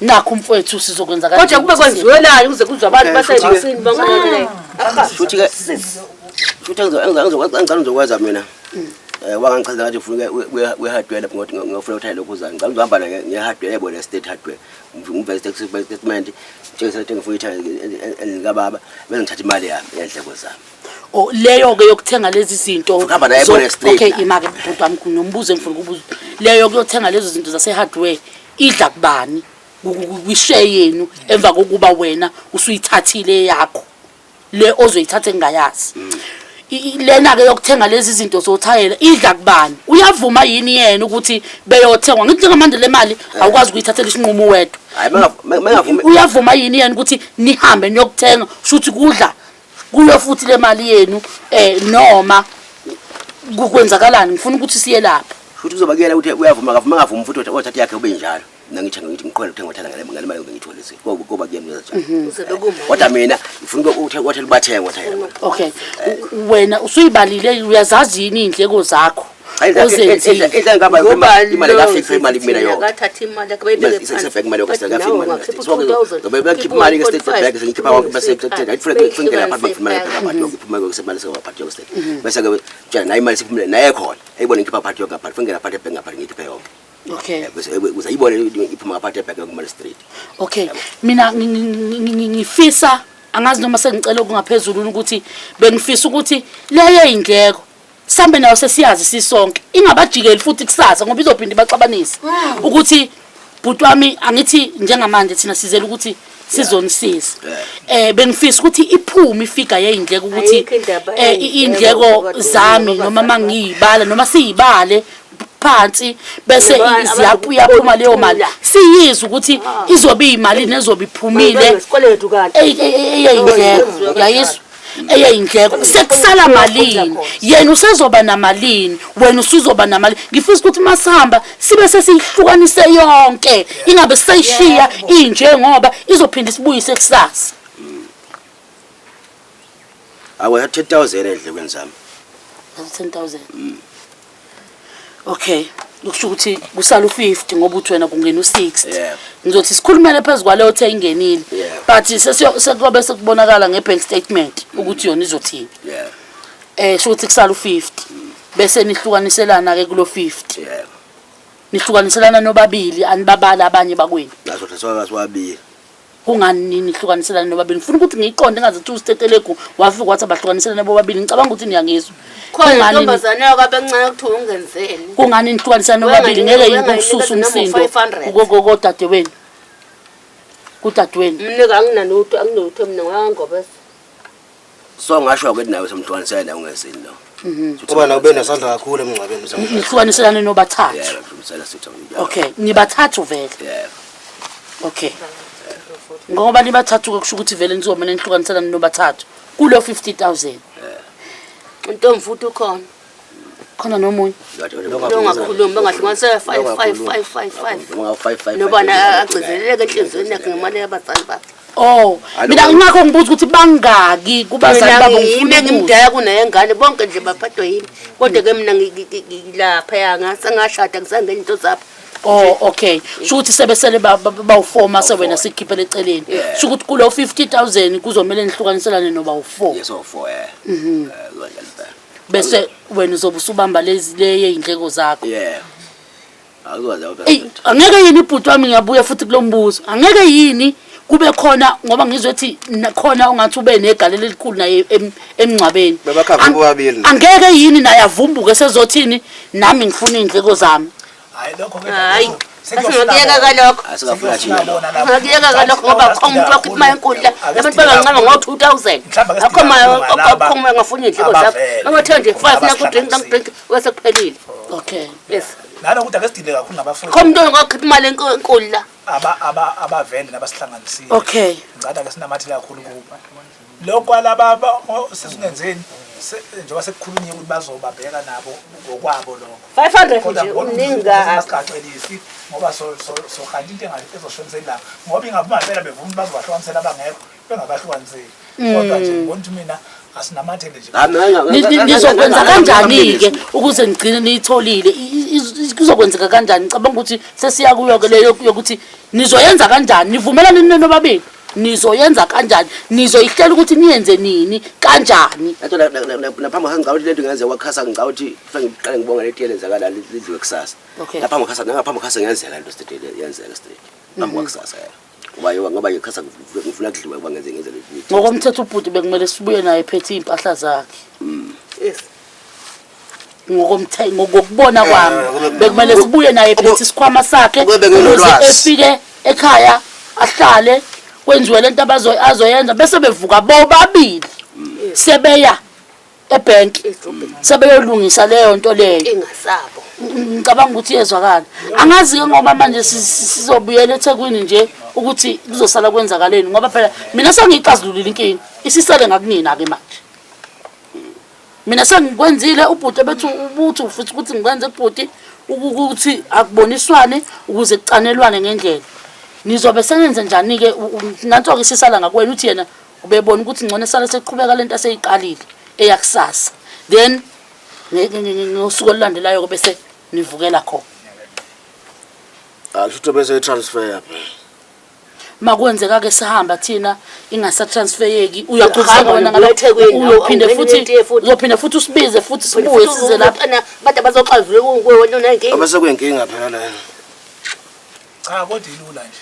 Speaker 1: nakho umfowethu sizokwenza kanje
Speaker 6: kodwa kube kwenziwelani ukuze kuzwe abantu basebasini bangalela
Speaker 3: futhi ke futhi ngizokwenza ngizokwazi mina wangichaza ngathi ufuna we-hardware lapho ngothi ngiyofuna uthayela lokhu uzani ngicela ukuhamba nge-hardware yebona state hardware ngiveze statement njengesethe ngifuna ithayela elikababa bese ngithatha imali yami yendleko zami
Speaker 1: leyo ke yokuthenga lezi zinto
Speaker 3: ukuhamba naye ebona straight
Speaker 1: okay imake bhuti wami kunombuzo engifuna ukubuza leyo kuyothenga lezo zinto zase hardware idla kubani kwishe yenu emva kokuba wena usuyithathile yakho le ozoyithatha engayazi lena ke yokuthenga lezi zinto zothayela idla kubani uyavuma yini yena ukuthi beyothengwa ngithi ngamanje le mali awukwazi ukuyithathela isinqumo wedwa
Speaker 3: hayi
Speaker 1: uyavuma yini yena ukuthi nihambe niyokuthenga shuthi kudla kuyo futhi le mali yenu noma kukwenzakalani ngifuna ukuthi siye lapha
Speaker 3: futhi uzobakela ukuthi uyavuma ngavuma futhi othatha yakhe ube njalo nangithi ngithi ngiqhwele ukuthenga wathela ngale mali ngiyitholise kuba kuyena njalo kodwa mina ngifuna ukuthi bathenga wathela
Speaker 1: okay wena usuyibalile uyazazi yini indleko zakho
Speaker 3: ozenzile ngaba imali ngafika imali mina yonke
Speaker 6: akathatha imali akabeyibeke phansi
Speaker 3: sefika imali yonke ngafika imali ngoba bakhipha imali nge-state bank sengikhipha wonke bese ngifuna lapha ngifuna imali ngiphuma ngokusemali sekaphathi yonke state bese ke njani nayo imali siphumile naye khona ayibona ngikhipha phathi yonke ngapha ngifuna lapha ebank ngapha ngikhipha yonke
Speaker 1: okay
Speaker 3: bese uzayibona iphuma ngapha ebank kumali street
Speaker 1: okay mina ngifisa angazi noma sengicela okungaphezulu ukuthi bengifisa ukuthi leyo indleko sambe nayo sesiyazi sisonke ingabajikeli futhi kusasa ngoba izophinda baxabanisa ukuthi bhuti wami angithi njengamanje thina sizela ukuthi sizonisiza bengifisa ukuthi iphume ifika yeindleko ukuthi indleko zami noma mangiyibala noma siyibale phansi bese iyaphuma leyo mali siyiza ukuthi izobe imali nezobe iphumile
Speaker 6: esikweletu kanti
Speaker 1: eyindleko yayizwa eyindleko sekusala malini yena usezoba namalini wena usuzoba namali ngifisa ukuthi masihamba sibe sesihlukanise yonke ingabe sisayishiya inje ngoba izophinda isibuyise kusasa
Speaker 3: awu 10,000 endlekweni zami
Speaker 1: 10,000 okay ukusho ukuthi kusala u50 ngoba uthi wena kungena u60 ngizothi sikhulumele phezulu kwaleyo the ingenile but sekuyobe sekubonakala ngebank statement ukuthi yona izothini sho ukuthi kusala u50 bese nihlukaniselana ke kulo 50 nihlukaniselana nobabili anibabala abanye bakwenu
Speaker 3: naso sesiwabili
Speaker 1: kungani nihlukaniselana nobabili ngifuna ukuthi ngiyiqonde ngathi uSithethelekhu wafika wathi abahlukaniselana bobabili ngicabanga ukuthi niyangizwa
Speaker 6: khona intombazane yakabencane ukuthi ungenzeni
Speaker 1: kungani nihlukanisana nobabili ngeke yikususa umsindo kodade wenu kudade wenu
Speaker 6: mnika anginanutho anginotho mina ngangobese
Speaker 3: so ngasho ukuthi nawe somhlukanisela nawe ungezini no
Speaker 9: kuba nawe benasandla kakhulu emngcwabeni
Speaker 1: nihlukaniselana nobathathu okay nibathathu vele okay ngoba nibathathu kusho ukuthi vele nizomane nihlukaniselana nobathathu kulo 50,000
Speaker 6: Ntombi futhi ukhona
Speaker 1: khona nomunye
Speaker 6: longakhulumi bangahlukanisela 5 nobana agcizeleke enhlizweni yakhe ngemali yabazali bakhe
Speaker 1: mina ngakho ngibuza ukuthi bangaki kubazali babo ngifuna
Speaker 6: ngimdala kunayengane bonke nje baphathwa yini kodwa ke mina ngilapha yangasa ngashada ngisangena into zapha
Speaker 1: okay shuthi sebesele bawufoma sewena sikhiphele eceleni shukuthi kulo 50,000 kuzomela nihlukaniselane noba u4
Speaker 3: yes o4
Speaker 1: bese wena uzobe usubamba leye indleko zakho
Speaker 3: akwazi
Speaker 1: angeke yini ibhuti wami ngiyabuya futhi kulombuzo angeke yini kube khona ngoba ngizothi khona ongathi ube negalelo elikhulu naye emncwabeni
Speaker 9: Bebakhava bobabili.
Speaker 1: angeke yini naye avumbuke sezothini nami ngifuna indleko zami
Speaker 5: Hayi lokho ke.
Speaker 6: Hayi. Asingakuyeka kalokho.
Speaker 2: Asingafuna thina.
Speaker 6: Ngiyeka kalokho ngoba khona wakhipha inkundla abantu bancane ngo-2000 akho ma ngafuna indleko zakho angathe nje 5 nakudrink wesekuphelile.
Speaker 1: okay
Speaker 6: Yes.
Speaker 5: Nalokuthi ake sidile kakhulu ngabafundi.
Speaker 6: Khona umuntu ongakhipha imali enkundla.
Speaker 5: Abavele nabasihlanganisile.
Speaker 1: okay
Speaker 5: Ngicada ke sinamathile kakhulu kuba. Lokho alaba sesingenzeni njengoba sekukhulunywe ukuthi bazobabheka nabo ngokwabo lokho.
Speaker 6: 500 nje uninga.
Speaker 5: Asikacelisi ngoba so khandi into ezoshonisela ngoba ingabumapela bevuma bazobahlukanisela abangekho bengabahlukaniseli. Kodwa nje ngibona ukuthi mina asinamathele nje.
Speaker 1: Nizokwenza kanjani ke ukuze ngigcine niyitholile kuzokwenzeka kanjani ngicabanga ukuthi sesiya kuyo ke leyo yokuthi nizoyenza kanjani nivumelana nini nobabili nizoyenza kanjani nizoyihlela ukuthi niyenze nini kanjani
Speaker 2: Yathi naphambi ngicabanga lento ngenze kwakhasa ngicabanga ukuthi kufanele ngiqale ngibonga lento yenzakala lidliwe kusasa
Speaker 1: Okay.
Speaker 2: naphambi khasa ngiyenzeka lento straight yenzeka straight naphambi kwakusasa ngoba yikhasa ngifuna kudliwe kuba ngenze lento
Speaker 1: ngokomthetho ubhuti bekumele sibuye naye phethe impahla zakhe
Speaker 6: Yes.
Speaker 1: ngokubona kwami bekumele sibuye naye phethe isikhwama sakhe ukuze efike ekhaya ahlale kwenziwe lento azoyenza bese bevuka bobabili sebeya ebank sebeyolungisa leyo nto leyo
Speaker 6: Ingasabo.
Speaker 1: ngicabanga ukuthi yezwakala angazi ke ngoba manje sizobuyela eThekwini nje ukuthi kuzosala kwenzakaleni ngoba phela mina sengiyixazulula inkingi isisele ngakunina ke manje mina sengikwenzile ubhuti bethu ubuthu futhi ukuthi ngikwenze ubhuti ukuthi akuboniswane ukuze kucanelwane ngendlela nizobe sengenze njani ke nanto ke sisala ngakwena uthi yena ubebona ukuthi ngcono sala seqhubeka lento aseyiqalile eyakusasa then ngosuku olulandelayo bese nivukela khona
Speaker 9: Asho bese transfer yapha.
Speaker 1: makwenzeka ke sihamba thina ingasa transferyeki uyaqhubeka wena
Speaker 6: ngalo eThekwini
Speaker 1: uyophinde futhi usibize futhi sibuye size lapha
Speaker 6: bathi bazoxazula kuwe wena unenkinga.
Speaker 9: Abase kwenkinga phela la.
Speaker 5: Cha kodwa ilula nje.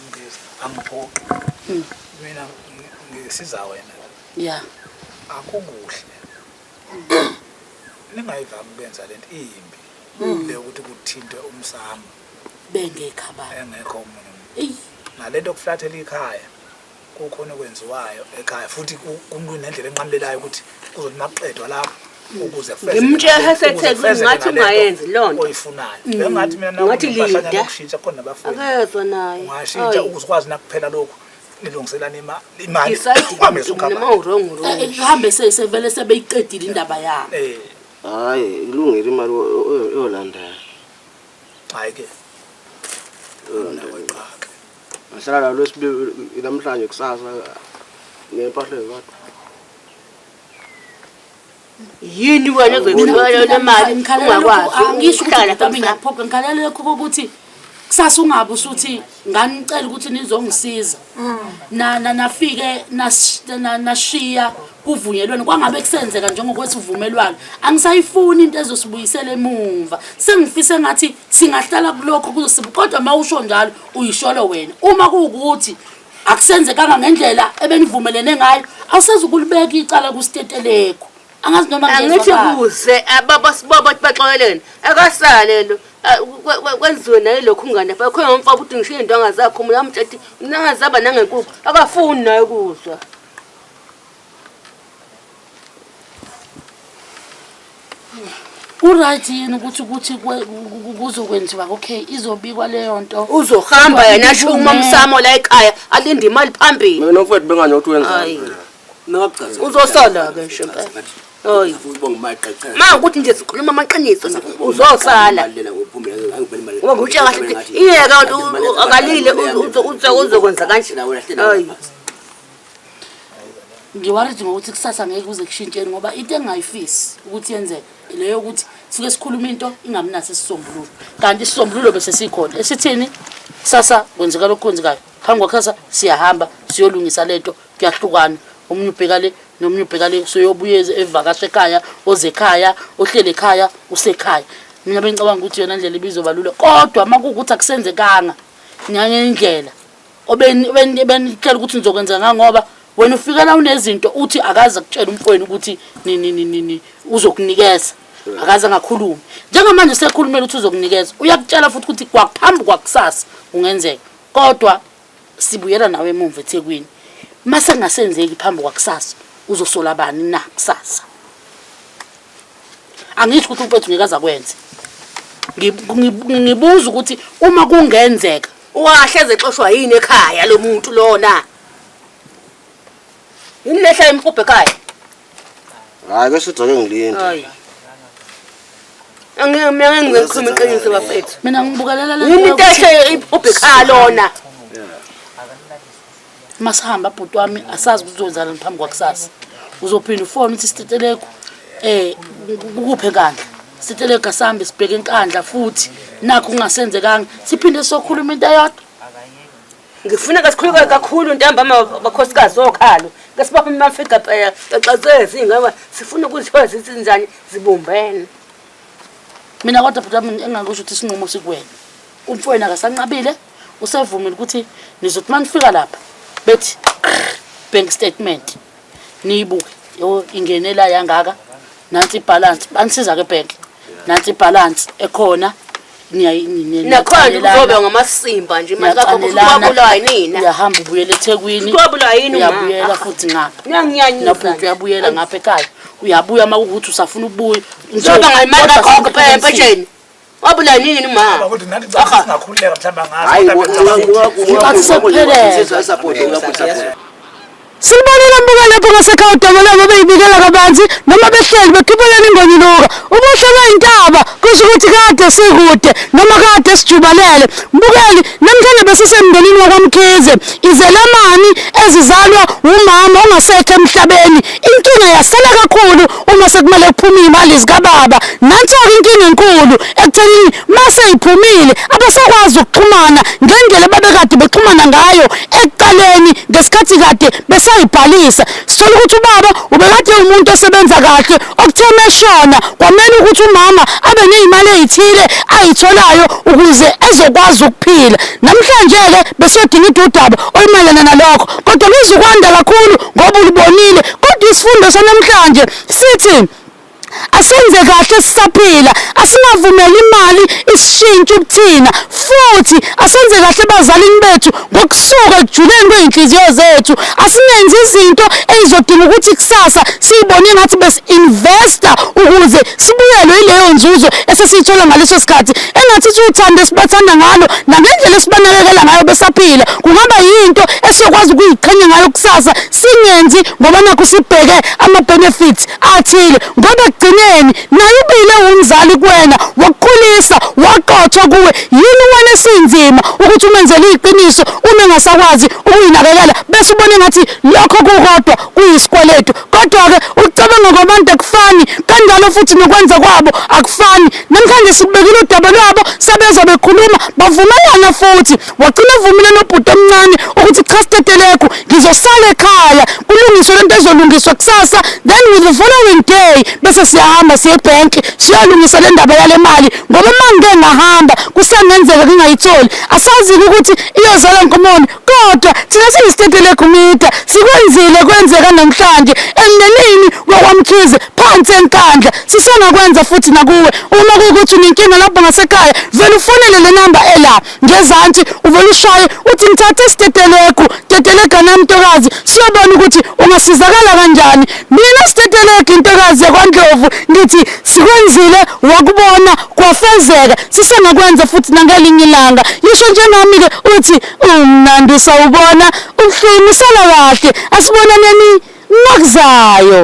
Speaker 5: Ngisi angiphoqi. Mina ngisiza wena.
Speaker 1: yeah
Speaker 5: Akukuhle. Ningayivami ukwenza lento imbi. Le ukuthi kuthinte umsamo
Speaker 1: bengekhabana
Speaker 5: engekho umuntu. Nalento kuflathela ikhaya kukhona okwenziwayo ekhaya futhi kumuntu nendlela enqamlelayo ukuthi kuzothi maqedwa lapho ukuze feze.
Speaker 6: Ngimtshehe seThekwini ngathi ungayenzi lonto.
Speaker 5: Oyifunayo. Bengathi mina
Speaker 6: Ngathi linda.
Speaker 5: nokushintsha khona nabafundi.
Speaker 6: Akezwe naye.
Speaker 5: Ungashintsha ukuzikwazi nakuphela lokho. Nilungiselana imali.
Speaker 6: Decide noma wrong.
Speaker 1: hambe sevele sebeyiqedile indaba yabo
Speaker 9: Hayi ilungile imali yolanda.
Speaker 5: Hayi ke.
Speaker 9: Ahlala la lwesibili namhlanje kusasa ngempahla kodwa.
Speaker 6: Yini wena ezoyithwala le mali ungakwazi
Speaker 1: angisho
Speaker 6: ukuhlala
Speaker 1: ukuthi ngaphoqa ngikhalela lokho ukuthi kusasa ungabe usuthi nganicela ukuthi nizongisiza nafike nashiya kuvunyelwana kwangabe kusenzeka njengokuthi uvumelwano angisayifuni into ezosibuyisela emumva sengifise ngathi singahlala kulokho kuzosiba kodwa mawusho njalo uyisholo wena uma kuukuthi akusenzekanga ngendlela ebenivumelene ngayo awusezukulibeka icala kusiteteleko angazi noma
Speaker 6: angithi kuze ababa sibobo baxokelene akasale lo kwenziwe naye lokhu ungane lapha khona umfaka ukuthi ngishiye indonga zakho mina mtshati nangazaba nangenkukhu akafuni naye kuzwa
Speaker 1: uright yini ukuthi kuzokwenziwa okay izobikwa leyo nto
Speaker 6: uzohamba yena asho umamsamo la ekhaya alinde imali phambili
Speaker 2: mina mfowethu benganye ukuthi wenzani
Speaker 6: nokuchaza uzosala ke shempela Oy. Ma ukuthi nje sikhuluma amaqiniso uzosala. Ngoba ngutshe kahle iyeka akalile uzokwenza kanje. Hayi.
Speaker 1: Ngiwarithi ngokuthi kusasa ngeke kuze kushintsheni ngoba into engayifisi ukuthi yenzeke leyo ukuthi sike sikhuluma into ingamnasi isisombululo. Kanti isisombululo bese sikhona. Esithini? Sasa kwenzeka lokho kwenzekayo. Phambi kwakhasa siyahamba siyolungisa lento kuyahlukana. Omunye ubheka le nomunye ubheka le soyobuye evakashe ekhaya oze ekhaya ohlele ekhaya usekhaya mina bengicabanga ukuthi yona indlela ibizobalula kodwa makukuthi akusenzekanga nyange indlela
Speaker 6: benitshela ukuthi nizokwenza ngoba wena ufika la unezinto uthi akaza kutshela umfowenu ukuthi ni uzokunikeza akaza ngakhuluma njengamanje sekhulumela ukuthi uzokunikeza uyakutshela futhi ukuthi kwaphambi kwakusasa ungenzeka kodwa sibuyela nawe emuva eThekwini mase kungasenzeki phambi kwakusasa uzosola bani na kusasa angisho ukuthi umfowethu ngekaza kwenze ngibuza ukuthi uma kungenzeka wahleze exoshwa yini ekhaya lo muntu lona yini lehla impuphe ekhaya
Speaker 9: hayi bese uzoke ngilinde
Speaker 6: hayi angeke ngikhuluma iqiniso bafethu mina ngibukelela le yini intehle impuphe ekhaya lona masihamba bhuti wami asazi ukuthi uzozala phambi kwakusasa uzophinda ufone ukuthi siteteleko ukuphe enkandla siteteleko asambe sibheke enkandla futhi nakho kungasenzekanga siphinde sokhuluma into eyodwa ngifuna kasikhuluke kakhulu ntambama bakhosikazi okhalo ngasibapha imafika phela xaxazezi ngaba sifuna ukuthi wazithi njani zibumbene mina kodwa bhuti wami engakusho ukuthi isinqumo sikuwena umfowenu akasanqabile usevumile ukuthi nizothi manifika lapha bethi bank statement niyibuke yo ingenela yangaka nansi ibalance banisiza ke bank nansi ibalance ekhona nakhona kuzobe ngamasimba nje manje lakho kubabulawa yini uyahamba ubuyela eThekwini kubabulawa yini uyabuyela futhi ngapha ngiyanyanyisa uyabuyela ngapha ekhaya uyabuya makuthi usafuna ukubuya njengoba ngayimali kakho phesheni wabula nini mama
Speaker 5: ukuthi nathi singakhululeka mhlamba ngazo
Speaker 9: hayi
Speaker 1: Silibonela mbuka lapho ngasekhaya uDabalaba beyibikela kabanzi noma behleli bethubelana ingonyuluka ubusho bayintaba kusho ukuthi kade sikude noma kade sijubalele mbukeli namhlanje besisemndenini wakwamkhize izelamani ezizalwa umama ongasekho emhlabeni inkinga yasala kakhulu uma sekumele kuphume imali zikababa nansi inkinga enkulu ekutheni mase iphumile abasakwazi ukuxhumana ngendlela babekade bexhumana ngayo ekuqaleni ngesikhathi kade sayibhalisa sifuna ukuthi ubaba ubekade umuntu osebenza kahle okutheme eshona kwamele ukuthi umama abe nezimali ezithile ayitholayo ukuze ezokwazi ukuphila namhlanje ke besodinga udaba oyimelana nalokho kodwa luzokwanda kakhulu ngoba ulibonile kodwa isifundo sanamhlanje sithi asenze kahle sisaphila asingavumeli imali isishintshe ukuthina futhi asenze kahle bazalini bethu ngokusuka ejuleni kweinhliziyo zethu asingenzi izinto ezizodinga ukuthi kusasa sibone ngathi besi-investa ukuze sibuyelwe ileyo nzuzo esesiyithola ngaleso sikhathi engathi uthando esibathanda ngalo nangendlela esibanakekela ngayo besaphila kungaba yinto esiyokwazi ukuyiqhenya ngayo kusasa singenzi ngoba nakho sibheke ama-benefits athile ngoba ekugcineni naye ubile umzali kuwena wakukhulisa waqothwa kuwe yini wena esinzima ukuthi umenzele iqiniso uma engasakwazi ukuyinakekela bese ubone ngathi lokho kukodwa kuyisikweletu kodwa-ke ukucabanga kwabantu akufani kanjalo futhi nokwenza kwabo akufani namhlanje sikubekile udaba lwabo sebeza bekhuluma bavumelana futhi wagcina vumile nobhuti omncane ukuthi cha siteteleko ngizosala ekhaya kulungiswe lento ezolungiswa kusasa then with the following day bese siyahamba siye ebhenki siyalungisa le ndaba yale mali ngoba uma ngike ngahamba kusangenzeka ngingayitholi asazi ukuthi iyozala nkomoni kodwa thina siyisiteteleko umida sikwenzile kwenzeka namhlanje emndenini wakwamkhize phansi enkandla sisengakwenza futhi nakuwe uma kuwukuthi unenkinga lapho ngasekhaya vele ufonele le namba ela ngezansi uvele ushaye uthi ngithathe isiteteleko teteleka nami ntokazi siyobona ukuthi ungasizakala kanjani mina siteteleka intokazi yakwaNdlovu ngithi sikwenzile wakubona kwafezeka sisengakwenza futhi nangelinye ilanga yisho njengami-ke uthi umnandi usawubona uhlini sala kahle asibonaneni ngokuzayo.